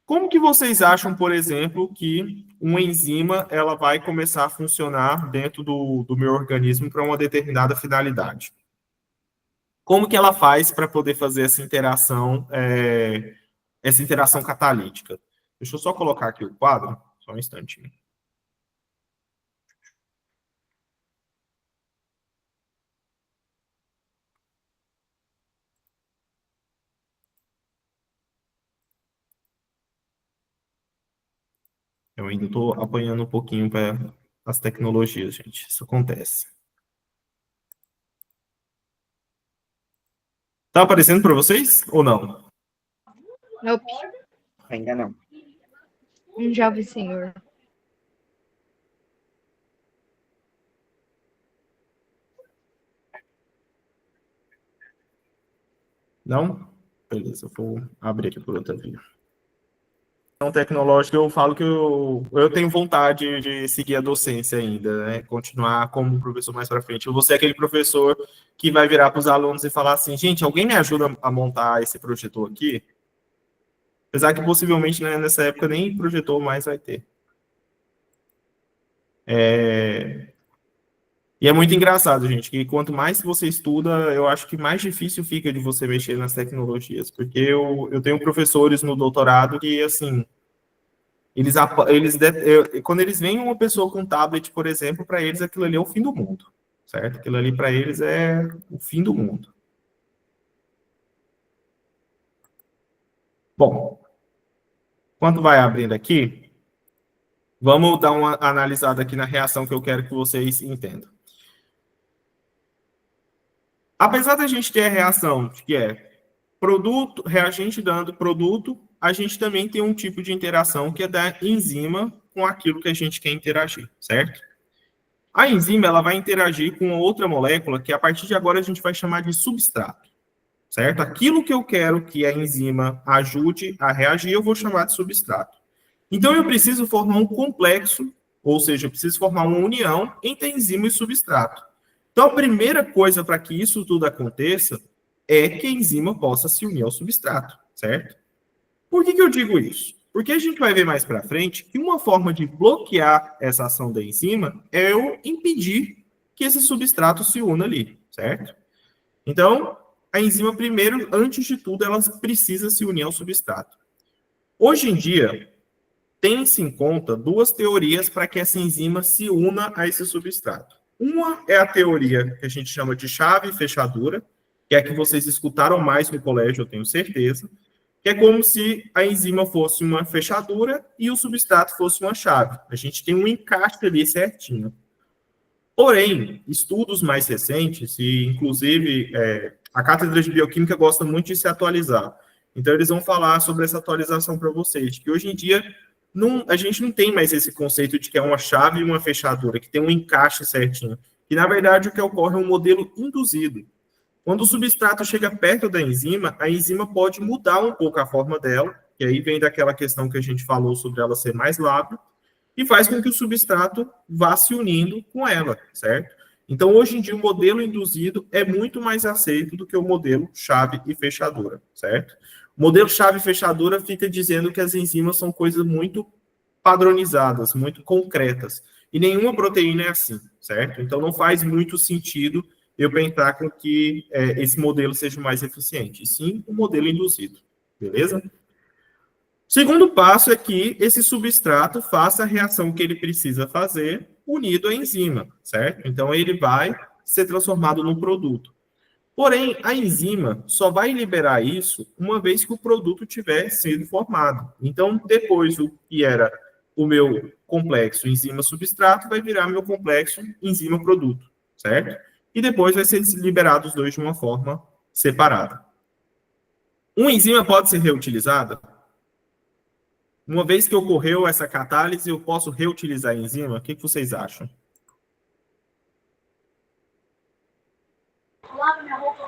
Speaker 1: Como que vocês acham, por exemplo, que uma enzima ela vai começar a funcionar dentro do meu organismo para uma determinada finalidade? Como que ela faz para poder fazer essa interação catalítica? Deixa eu só colocar aqui o quadro, só um instantinho. Eu ainda estou apanhando um pouquinho para as tecnologias, gente. Isso acontece. Tá aparecendo para vocês ou não?
Speaker 2: Nope.
Speaker 3: Ainda não.
Speaker 2: Um jovem senhor.
Speaker 1: Não? Beleza, eu vou abrir aqui por outra via. Então, tecnológica, eu falo que eu tenho vontade de seguir a docência ainda, né? Continuar como professor mais para frente. Eu vou ser aquele professor que vai virar para os alunos e falar assim, gente, alguém me ajuda a montar esse projetor aqui? Apesar que possivelmente, né, nessa época nem projetor mais vai ter. E é muito engraçado, gente, que quanto mais você estuda, eu acho que mais difícil fica de você mexer nas tecnologias, porque eu tenho professores no doutorado que, assim, quando eles veem uma pessoa com tablet, por exemplo, para eles aquilo ali é o fim do mundo, certo? Aquilo ali para eles é o fim do mundo. Bom, enquanto vai abrindo aqui, vamos dar uma analisada aqui na reação que eu quero que vocês entendam. Apesar da gente ter a reação que é produto, reagente dando produto, a gente também tem um tipo de interação que é da enzima com aquilo que a gente quer interagir, certo? A enzima ela vai interagir com outra molécula que a partir de agora a gente vai chamar de substrato, certo? Aquilo que eu quero que a enzima ajude a reagir, eu vou chamar de substrato. Então eu preciso formar um complexo, ou seja, eu preciso formar uma união entre enzima e substrato. Então, a primeira coisa para que isso tudo aconteça é que a enzima possa se unir ao substrato, certo? Por que eu digo isso? Porque a gente vai ver mais para frente que uma forma de bloquear essa ação da enzima é eu impedir que esse substrato se una ali, certo? Então, a enzima, primeiro, antes de tudo, ela precisa se unir ao substrato. Hoje em dia, tem-se em conta duas teorias para que essa enzima se una a esse substrato. Uma é a teoria que a gente chama de chave e fechadura, que é a que vocês escutaram mais no colégio, eu tenho certeza, que é como se a enzima fosse uma fechadura e o substrato fosse uma chave. A gente tem um encaixe ali certinho. Porém, estudos mais recentes, e inclusive a Cátedra de Bioquímica gosta muito de se atualizar. Então, eles vão falar sobre essa atualização para vocês, que hoje em dia a gente não tem mais esse conceito de que é uma chave e uma fechadura, que tem um encaixe certinho. E, na verdade, o que ocorre é um modelo induzido. Quando o substrato chega perto da enzima, a enzima pode mudar um pouco a forma dela, e aí vem daquela questão que a gente falou sobre ela ser mais lábil, e faz com que o substrato vá se unindo com ela, certo? Então, hoje em dia, o modelo induzido é muito mais aceito do que o modelo chave e fechadura, certo? O modelo chave e fechadura fica dizendo que as enzimas são coisas muito padronizadas, muito concretas, e nenhuma proteína é assim, certo? Então, não faz muito sentido eu pensar com que esse modelo seja mais eficiente, e sim o modelo induzido, beleza? O segundo passo é que esse substrato faça a reação que ele precisa fazer unido à enzima, certo? Então, ele vai ser transformado num produto. Porém, a enzima só vai liberar isso uma vez que o produto tiver sido formado. Então, depois, o que era o meu complexo enzima-substrato vai virar meu complexo enzima-produto, certo? E depois vai ser liberado os dois de uma forma separada. Uma enzima pode ser reutilizada? Uma vez que ocorreu essa catálise, eu posso reutilizar a enzima? O que vocês acham?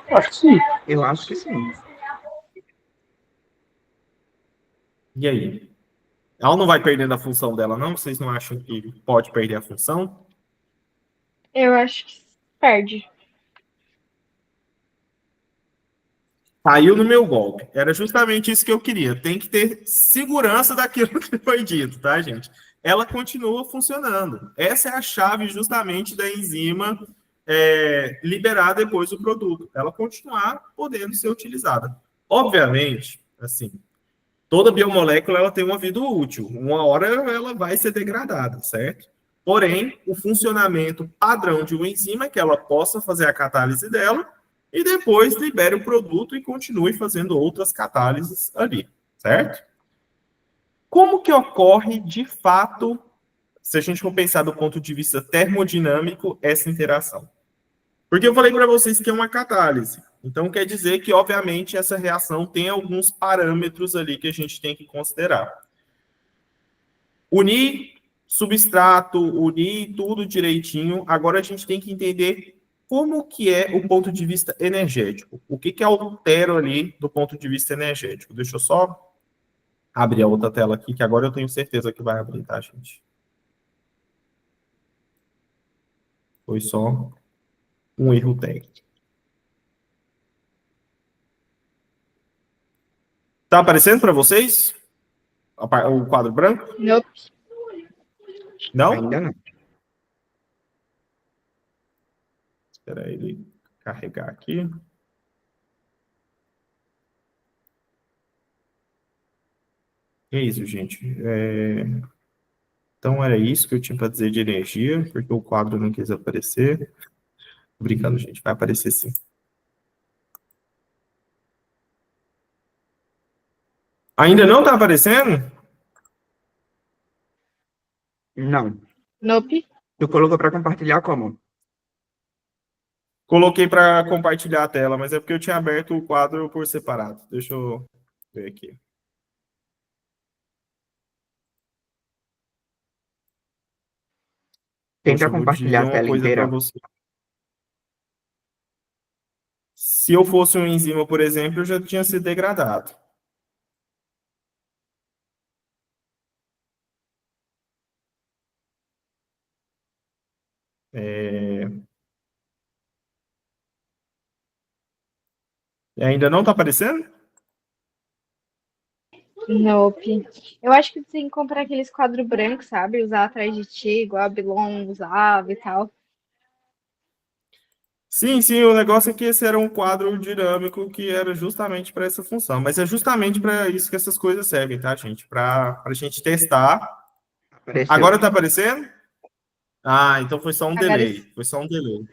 Speaker 4: Acho que sim.
Speaker 3: Eu acho que sim.
Speaker 1: E aí? Ela não vai perdendo a função dela, não? Vocês não acham que pode perder a função?
Speaker 2: Eu acho que perde.
Speaker 1: Caiu no meu golpe. Era justamente isso que eu queria. Tem que ter segurança daquilo que foi dito, tá, gente? Ela continua funcionando. Essa é a chave justamente da enzima liberar depois o produto. Ela continuar podendo ser utilizada. Obviamente, assim, toda biomolécula ela tem uma vida útil. Uma hora ela vai ser degradada, certo? Porém, o funcionamento padrão de uma enzima é que ela possa fazer a catálise dela e depois libere o produto e continue fazendo outras catálises ali, certo? Como que ocorre de fato, se a gente for pensar do ponto de vista termodinâmico, essa interação? Porque eu falei para vocês que é uma catálise. Então, quer dizer que, obviamente, essa reação tem alguns parâmetros ali que a gente tem que considerar. Unir substrato, unir tudo direitinho. Agora, a gente tem que entender como que é o ponto de vista energético. O que que altera ali do ponto de vista energético? Deixa eu só abrir a outra tela aqui, que agora eu tenho certeza que vai abrir, tá, gente? Foi só um erro técnico. Tá aparecendo para vocês o quadro branco?
Speaker 2: Nope.
Speaker 1: Não?
Speaker 3: Ainda não.
Speaker 1: Espera ele carregar aqui. É isso, gente. Então era isso que eu tinha para dizer de energia, porque o quadro não quis aparecer. Tô brincando, gente, vai aparecer sim. Ainda não está aparecendo?
Speaker 3: Não.
Speaker 2: Nope.
Speaker 3: Tu colocou para compartilhar como?
Speaker 1: Coloquei para compartilhar a tela, mas é porque eu tinha aberto o quadro por separado. Deixa eu ver aqui. Poxa,
Speaker 3: Tenta
Speaker 1: eu vou
Speaker 3: compartilhar
Speaker 1: dizer
Speaker 3: a
Speaker 1: uma
Speaker 3: tela
Speaker 1: coisa para
Speaker 3: inteira.
Speaker 1: você. Se eu fosse uma enzima, por exemplo, eu já tinha sido degradado. Ainda não está aparecendo?
Speaker 2: Nope. Eu acho que tu tem que comprar aqueles quadros brancos, sabe? Usar atrás de ti, igual a Bilon usava e tal.
Speaker 1: Sim, sim, o negócio é que esse era um quadro dinâmico que era justamente para essa função. Mas é justamente para isso que essas coisas servem, tá, gente? Para a gente testar.
Speaker 3: Apareceu.
Speaker 1: Agora tá aparecendo? Ah, então foi só um
Speaker 2: Agora,
Speaker 1: delay. Foi só um delay.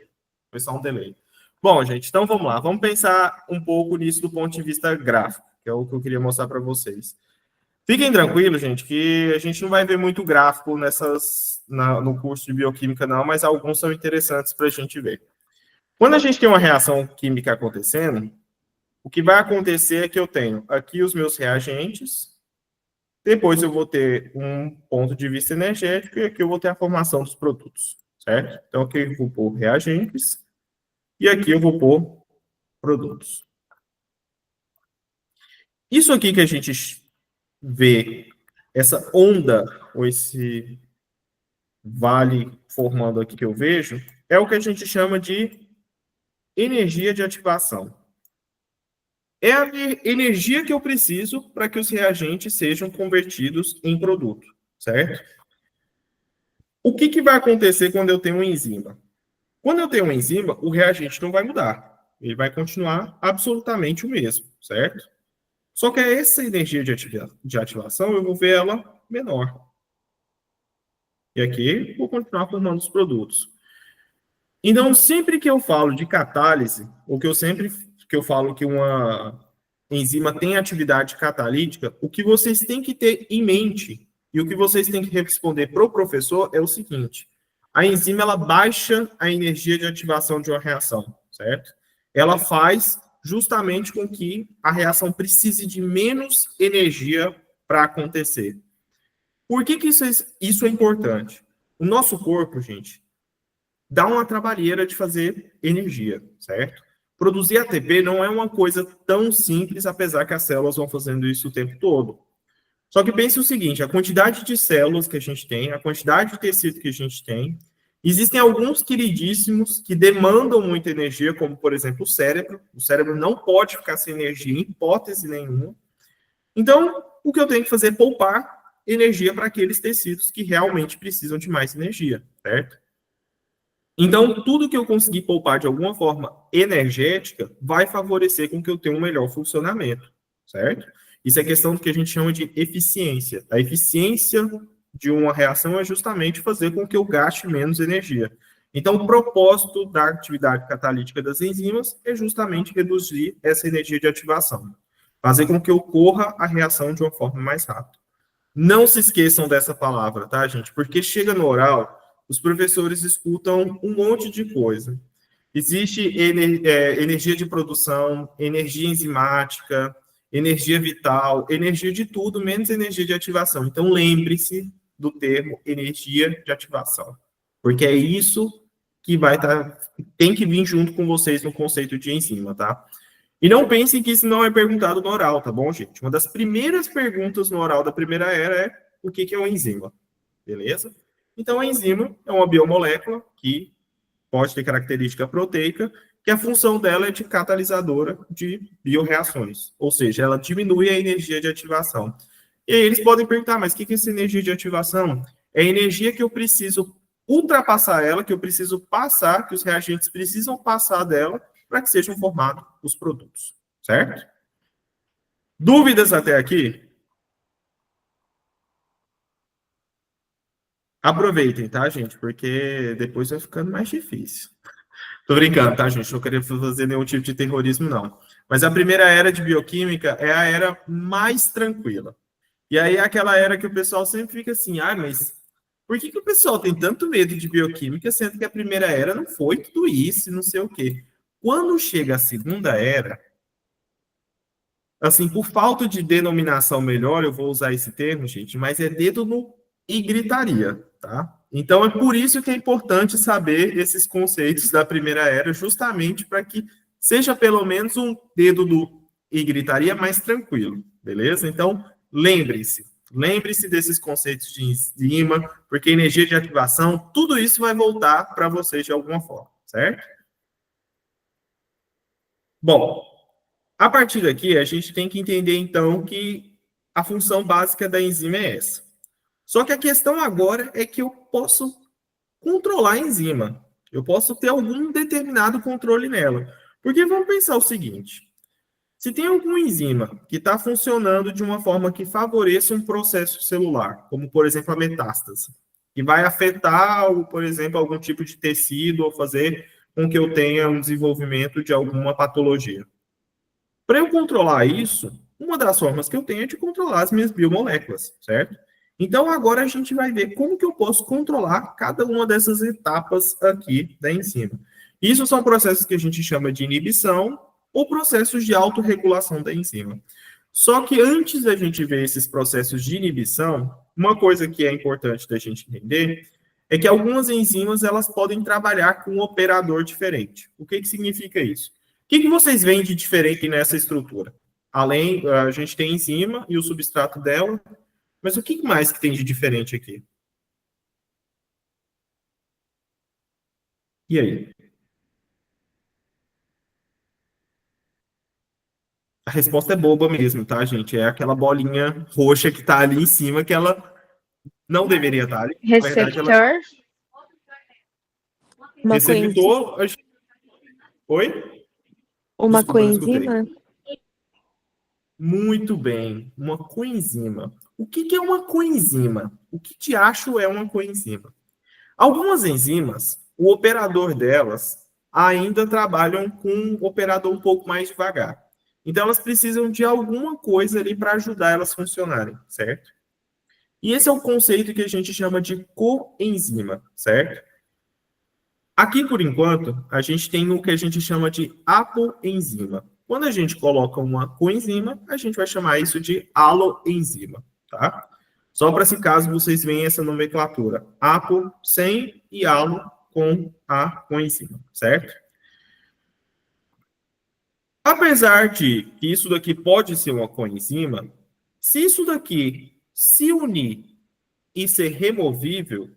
Speaker 1: Foi só um delay. Bom, gente, então vamos lá. Vamos pensar um pouco nisso do ponto de vista gráfico, que é o que eu queria mostrar para vocês. Fiquem tranquilos, gente, que a gente não vai ver muito gráfico no curso de bioquímica, não, mas alguns são interessantes para a gente ver. Quando a gente tem uma reação química acontecendo, o que vai acontecer é que eu tenho aqui os meus reagentes, depois eu vou ter um ponto de vista energético e aqui eu vou ter a formação dos produtos, certo? Então aqui eu vou pôr reagentes e aqui eu vou pôr produtos. Isso aqui que a gente vê, essa onda, ou esse vale formando aqui que eu vejo, é o que a gente chama de energia de ativação. É a energia que eu preciso para que os reagentes sejam convertidos em produto, certo? O que vai acontecer quando eu tenho uma enzima? Quando eu tenho uma enzima, o reagente não vai mudar. Ele vai continuar absolutamente o mesmo, certo? Só que essa energia de ativação, eu vou ver ela menor. E aqui, vou continuar formando os produtos. Então, sempre que eu falo de catálise, ou que eu falo que uma enzima tem atividade catalítica, o que vocês têm que ter em mente e o que vocês têm que responder para o professor é o seguinte: a enzima ela baixa a energia de ativação de uma reação, certo? Ela faz justamente com que a reação precise de menos energia para acontecer. Por que isso é importante? O nosso corpo, gente, dá uma trabalheira de fazer energia, certo? Produzir ATP não é uma coisa tão simples, apesar que as células vão fazendo isso o tempo todo. Só que pense o seguinte, a quantidade de células que a gente tem, a quantidade de tecido que a gente tem, existem alguns queridíssimos que demandam muita energia, como, por exemplo, o cérebro. O cérebro não pode ficar sem energia em hipótese nenhuma. Então, o que eu tenho que fazer é poupar energia para aqueles tecidos que realmente precisam de mais energia, certo? Então, tudo que eu conseguir poupar de alguma forma energética vai favorecer com que eu tenha um melhor funcionamento, certo? Isso é questão do que a gente chama de eficiência. A eficiência de uma reação é justamente fazer com que eu gaste menos energia. Então, o propósito da atividade catalítica das enzimas é justamente reduzir essa energia de ativação, fazer com que ocorra a reação de uma forma mais rápida. Não se esqueçam dessa palavra, tá, gente? Porque chega no oral, os professores escutam um monte de coisa. Existe energia de produção, energia enzimática, energia vital, energia de tudo, menos energia de ativação. Então, lembre-se do termo energia de ativação, porque é isso que tem que vir junto com vocês no conceito de enzima, tá? E não pensem que isso não é perguntado no oral, tá bom, gente? Uma das primeiras perguntas no oral da primeira era é o que é uma enzima, beleza? Então, a enzima é uma biomolécula que pode ter característica proteica, que a função dela é de catalisadora de bioreações, ou seja, ela diminui a energia de ativação. E aí eles podem perguntar, mas o que é essa energia de ativação? É a energia que eu preciso ultrapassar ela, que eu preciso passar, que os reagentes precisam passar dela, para que sejam formados os produtos, certo? Dúvidas até aqui? Aproveitem, tá, gente? Porque depois vai ficando mais difícil. Tô brincando, tá, gente? Não queria fazer nenhum tipo de terrorismo, não. Mas a primeira era de bioquímica é a era mais tranquila. E aí é aquela era que o pessoal sempre fica assim, mas por que o pessoal tem tanto medo de bioquímica, sendo que a primeira era não foi tudo isso e não sei o quê? Quando chega a segunda era, assim, por falta de denominação melhor, eu vou usar esse termo, gente, mas é dedo no e gritaria, tá? Então é por isso que é importante saber esses conceitos da primeira era, justamente para que seja pelo menos um dedo no e gritaria mais tranquilo, beleza? Então, lembre-se desses conceitos de enzima, porque energia de ativação, tudo isso vai voltar para vocês de alguma forma, certo? Bom, a partir daqui, a gente tem que entender, então, que a função básica da enzima é essa. Só que a questão agora é que eu posso controlar a enzima. Eu posso ter algum determinado controle nela. Porque vamos pensar o seguinte: se tem alguma enzima que está funcionando de uma forma que favoreça um processo celular, como, por exemplo, a metástase, que vai afetar, por exemplo, algum tipo de tecido ou fazer com que eu tenha um desenvolvimento de alguma patologia. Para eu controlar isso, uma das formas que eu tenho é de controlar as minhas biomoléculas, certo? Então, agora a gente vai ver como que eu posso controlar cada uma dessas etapas aqui da enzima. Isso são processos que a gente chama de inibição ou processos de autorregulação da enzima. Só que antes da gente ver esses processos de inibição, uma coisa que é importante da gente entender é que algumas enzimas elas podem trabalhar com um operador diferente. O que significa isso? O que vocês veem de diferente nessa estrutura? Além, a gente tem a enzima e o substrato dela, mas o que mais que tem de diferente aqui? E aí? A resposta é boba mesmo, tá, gente? É aquela bolinha roxa que tá ali em cima que ela não deveria estar ali. Na verdade, ela...
Speaker 2: Receptor.
Speaker 5: Uma coenzima.
Speaker 1: Receptor... Oi?
Speaker 5: Uma
Speaker 1: Desculpa, não escutei.
Speaker 5: coenzima?
Speaker 1: Muito bem, uma coenzima. O que é uma coenzima? O que te acho é uma coenzima? Algumas enzimas, o operador delas ainda trabalham com um operador um pouco mais devagar. Então, elas precisam de alguma coisa ali para ajudar elas a funcionarem, certo? E esse é o conceito que a gente chama de coenzima, certo? Aqui, por enquanto, a gente tem o que a gente chama de apoenzima. Quando a gente coloca uma coenzima, a gente vai chamar isso de aloenzima, tá? Só para esse caso vocês veem essa nomenclatura. Apo sem e alo com a coenzima, certo? Apesar de que isso daqui pode ser uma coenzima, se isso daqui se unir e ser removível,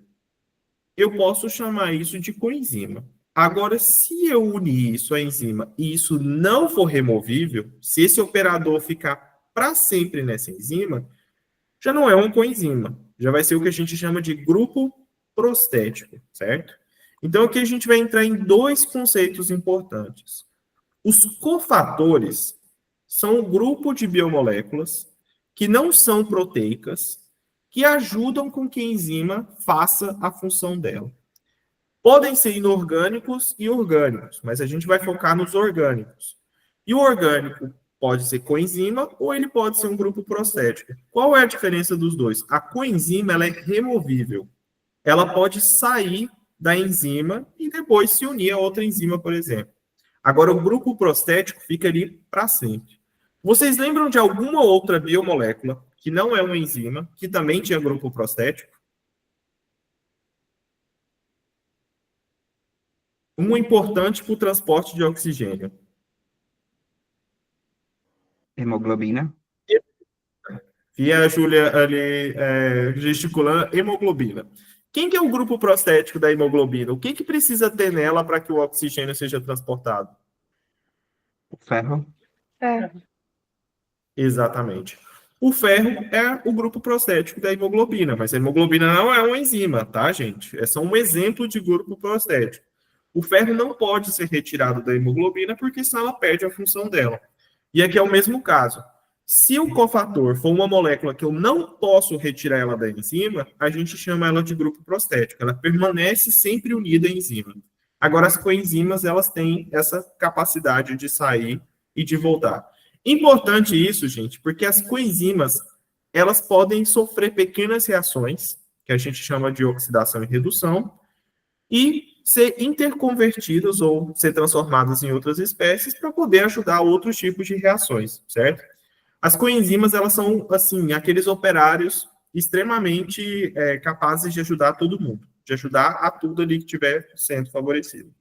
Speaker 1: eu posso chamar isso de coenzima. Agora, se eu unir isso à enzima e isso não for removível, se esse operador ficar para sempre nessa enzima, já não é uma coenzima. Já vai ser o que a gente chama de grupo prostético, certo? Então, aqui a gente vai entrar em dois conceitos importantes. Os cofatores são um grupo de biomoléculas que não são proteicas, que ajudam com que a enzima faça a função dela. Podem ser inorgânicos e orgânicos, mas a gente vai focar nos orgânicos. E o orgânico pode ser coenzima ou ele pode ser um grupo prostético. Qual é a diferença dos dois? A coenzima ela é removível. Ela pode sair da enzima e depois se unir a outra enzima, por exemplo. Agora, o grupo prostético fica ali para sempre. Vocês lembram de alguma outra biomolécula que não é uma enzima, que também tinha grupo prostético? Uma importante para o transporte de oxigênio.
Speaker 3: Hemoglobina.
Speaker 1: E a Júlia ali gesticulando, hemoglobina. Quem que é o grupo prostético da hemoglobina? O que precisa ter nela para que o oxigênio seja transportado?
Speaker 3: O ferro.
Speaker 2: É.
Speaker 1: Exatamente. O ferro é o grupo prostético da hemoglobina, mas a hemoglobina não é uma enzima, tá, gente? É só um exemplo de grupo prostético. O ferro não pode ser retirado da hemoglobina porque senão ela perde a função dela. E aqui é o mesmo caso. Se o cofator for uma molécula que eu não posso retirar ela da enzima, a gente chama ela de grupo prostético. Ela permanece sempre unida à enzima. Agora, as coenzimas, elas têm essa capacidade de sair e de voltar. Importante isso, gente, porque as coenzimas, elas podem sofrer pequenas reações, que a gente chama de oxidação e redução, e ser interconvertidas ou ser transformadas em outras espécies para poder ajudar outros tipos de reações, certo? As coenzimas, elas são, assim, aqueles operários extremamente capazes de ajudar todo mundo, de ajudar a tudo ali que estiver sendo favorecido.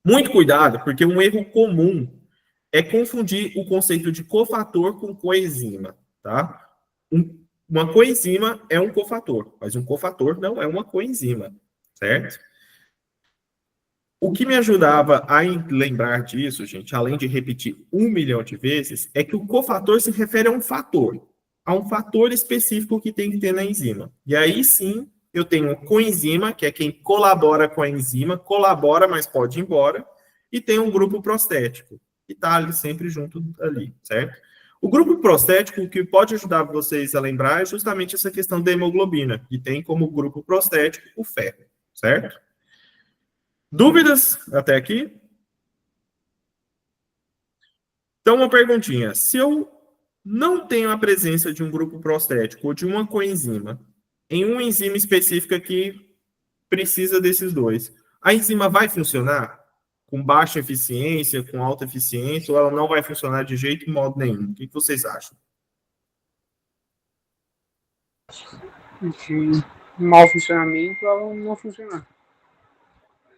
Speaker 1: Muito cuidado, porque um erro comum é confundir o conceito de cofator com coenzima, tá? Uma coenzima é um cofator, mas um cofator não é uma coenzima, certo? O que me ajudava a lembrar disso, gente, além de repetir 1 milhão de vezes, é que o cofator se refere a um fator. a um fator específico que tem que ter na enzima. E aí sim, eu tenho coenzima, que é quem colabora com a enzima, colabora, mas pode ir embora, e tem um grupo prostético, que está ali sempre junto ali, certo? O grupo prostético, o que pode ajudar vocês a lembrar é justamente essa questão da hemoglobina, que tem como grupo prostético o ferro, certo? Dúvidas até aqui? Então, uma perguntinha. Se eu não tenho a presença de um grupo prostético ou de uma coenzima, em uma enzima específica que precisa desses dois, a enzima vai funcionar com baixa eficiência, com alta eficiência, ou ela não vai funcionar de jeito e modo nenhum? O que vocês acham?
Speaker 4: De mau funcionamento, ela não funcionar.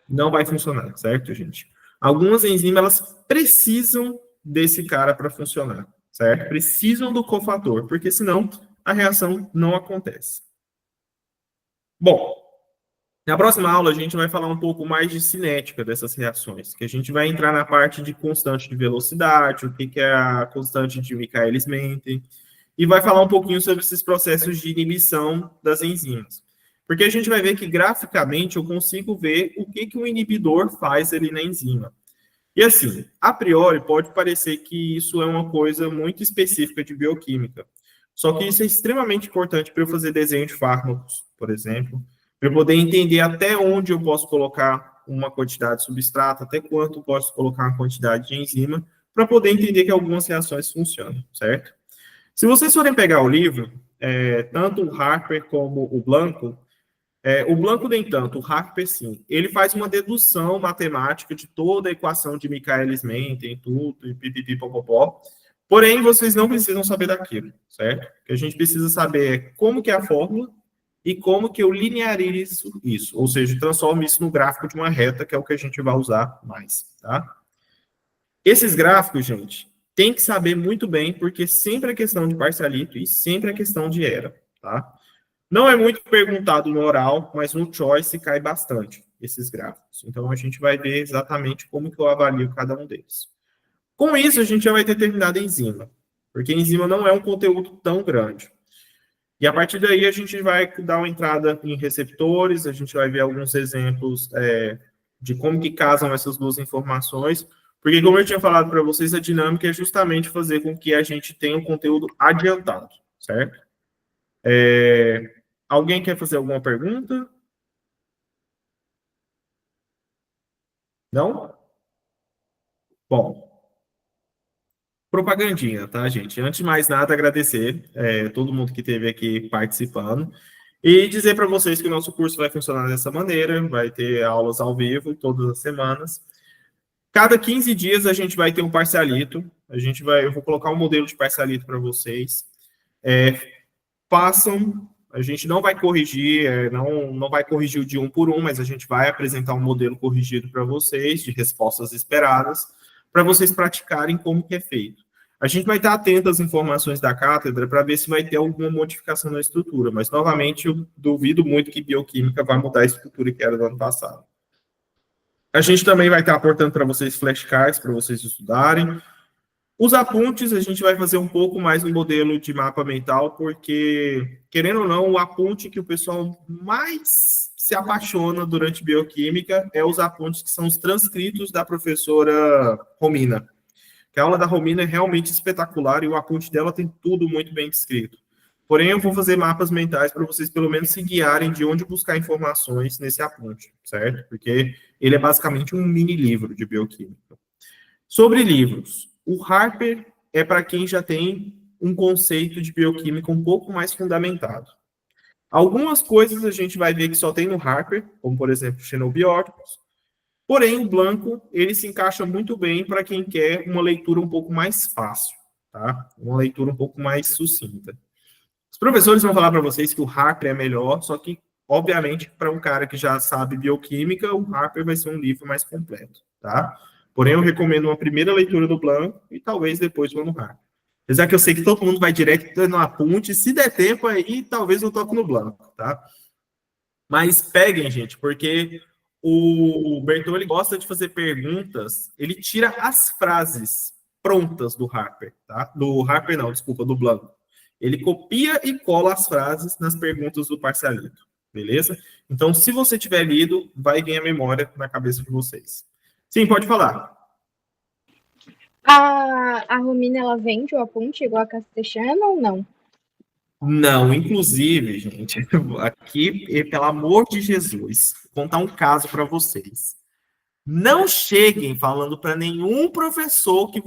Speaker 1: Não vai funcionar, certo, gente? Algumas enzimas, elas precisam desse cara para funcionar, certo? Precisam do cofator, porque senão a reação não acontece. Bom, na próxima aula a gente vai falar um pouco mais de cinética dessas reações, que a gente vai entrar na parte de constante de velocidade, o que é a constante de Michaelis-Menten, e vai falar um pouquinho sobre esses processos de inibição das enzimas. Porque a gente vai ver que graficamente eu consigo ver o que o inibidor faz ali na enzima. E assim, a priori pode parecer que isso é uma coisa muito específica de bioquímica. Só que isso é extremamente importante para eu fazer desenho de fármacos, por exemplo, para eu poder entender até onde eu posso colocar uma quantidade de substrato, até quanto eu posso colocar uma quantidade de enzima, para poder entender que algumas reações funcionam, certo? Se vocês forem pegar o livro, tanto o Harper como o Blanco nem tanto, o Harper sim, ele faz uma dedução matemática de toda a equação de Michaelis-Menten, tudo, e pipipipopopó. Porém, vocês não precisam saber daquilo, certo? O que a gente precisa saber é como que é a fórmula e como que eu linearizo isso, ou seja, transformo isso no gráfico de uma reta, que é o que a gente vai usar mais, tá? Esses gráficos, gente, tem que saber muito bem, porque sempre é questão de parcialito e sempre é questão de era, tá? Não é muito perguntado no oral, mas no choice cai bastante esses gráficos. Então, a gente vai ver exatamente como que eu avalio cada um deles. Com isso, a gente já vai ter terminado a enzima, porque a enzima não é um conteúdo tão grande. E a partir daí, a gente vai dar uma entrada em receptores, a gente vai ver alguns exemplos de como que casam essas duas informações, porque, como eu tinha falado para vocês, a dinâmica é justamente fazer com que a gente tenha um conteúdo adiantado, certo? Alguém quer fazer alguma pergunta? Não? Bom, propagandinha, tá, gente? Antes de mais nada, agradecer todo mundo que esteve aqui participando e dizer para vocês que o nosso curso vai funcionar dessa maneira, vai ter aulas ao vivo todas as semanas. Cada 15 dias a gente vai ter um parcialito, eu vou colocar um modelo de parcialito para vocês. Façam, a gente não vai corrigir, não vai corrigir o de um por um, mas a gente vai apresentar um modelo corrigido para vocês, de respostas esperadas, para vocês praticarem como que é feito. A gente vai estar atento às informações da cátedra para ver se vai ter alguma modificação na estrutura, mas, novamente, eu duvido muito que bioquímica vai mudar a estrutura que era do ano passado. A gente também vai estar aportando para vocês flashcards para vocês estudarem. Os apuntes, a gente vai fazer um pouco mais no modelo de mapa mental, porque, querendo ou não, o apunte que o pessoal mais se apaixona durante bioquímica é os apuntes que são os transcritos da professora Romina. Que a aula da Romina é realmente espetacular e o apunte dela tem tudo muito bem descrito. Porém, eu vou fazer mapas mentais para vocês pelo menos se guiarem de onde buscar informações nesse apunte, certo? Porque ele é basicamente um mini livro de bioquímica. Sobre livros, o Harper é para quem já tem um conceito de bioquímica um pouco mais fundamentado. Algumas coisas a gente vai ver que só tem no Harper, como, por exemplo, xenobióticos. Porém, o Blanco, ele se encaixa muito bem para quem quer uma leitura um pouco mais fácil, tá? Uma leitura um pouco mais sucinta. Os professores vão falar para vocês que o Harper é melhor, só que, obviamente, para um cara que já sabe bioquímica, o Harper vai ser um livro mais completo, tá? Porém, eu recomendo uma primeira leitura do Blanco e talvez depois vá no Harper. Apesar que eu sei que todo mundo vai direto no apunte, se der tempo aí, talvez eu toque no Blanco, tá? Mas peguem, gente, porque o Bertolli gosta de fazer perguntas, ele tira as frases prontas do Harper, tá? Do Harper não, desculpa, do Blanco. Ele copia e cola as frases nas perguntas do parcialito, beleza? Então, se você tiver lido, vai vir a memória na cabeça de vocês. Sim, pode falar.
Speaker 2: A Romina, ela vende o aponte igual a Castechana ou não?
Speaker 1: Não, inclusive, gente, aqui, pelo amor de Jesus, vou contar um caso para vocês. Não cheguem falando para nenhum professor que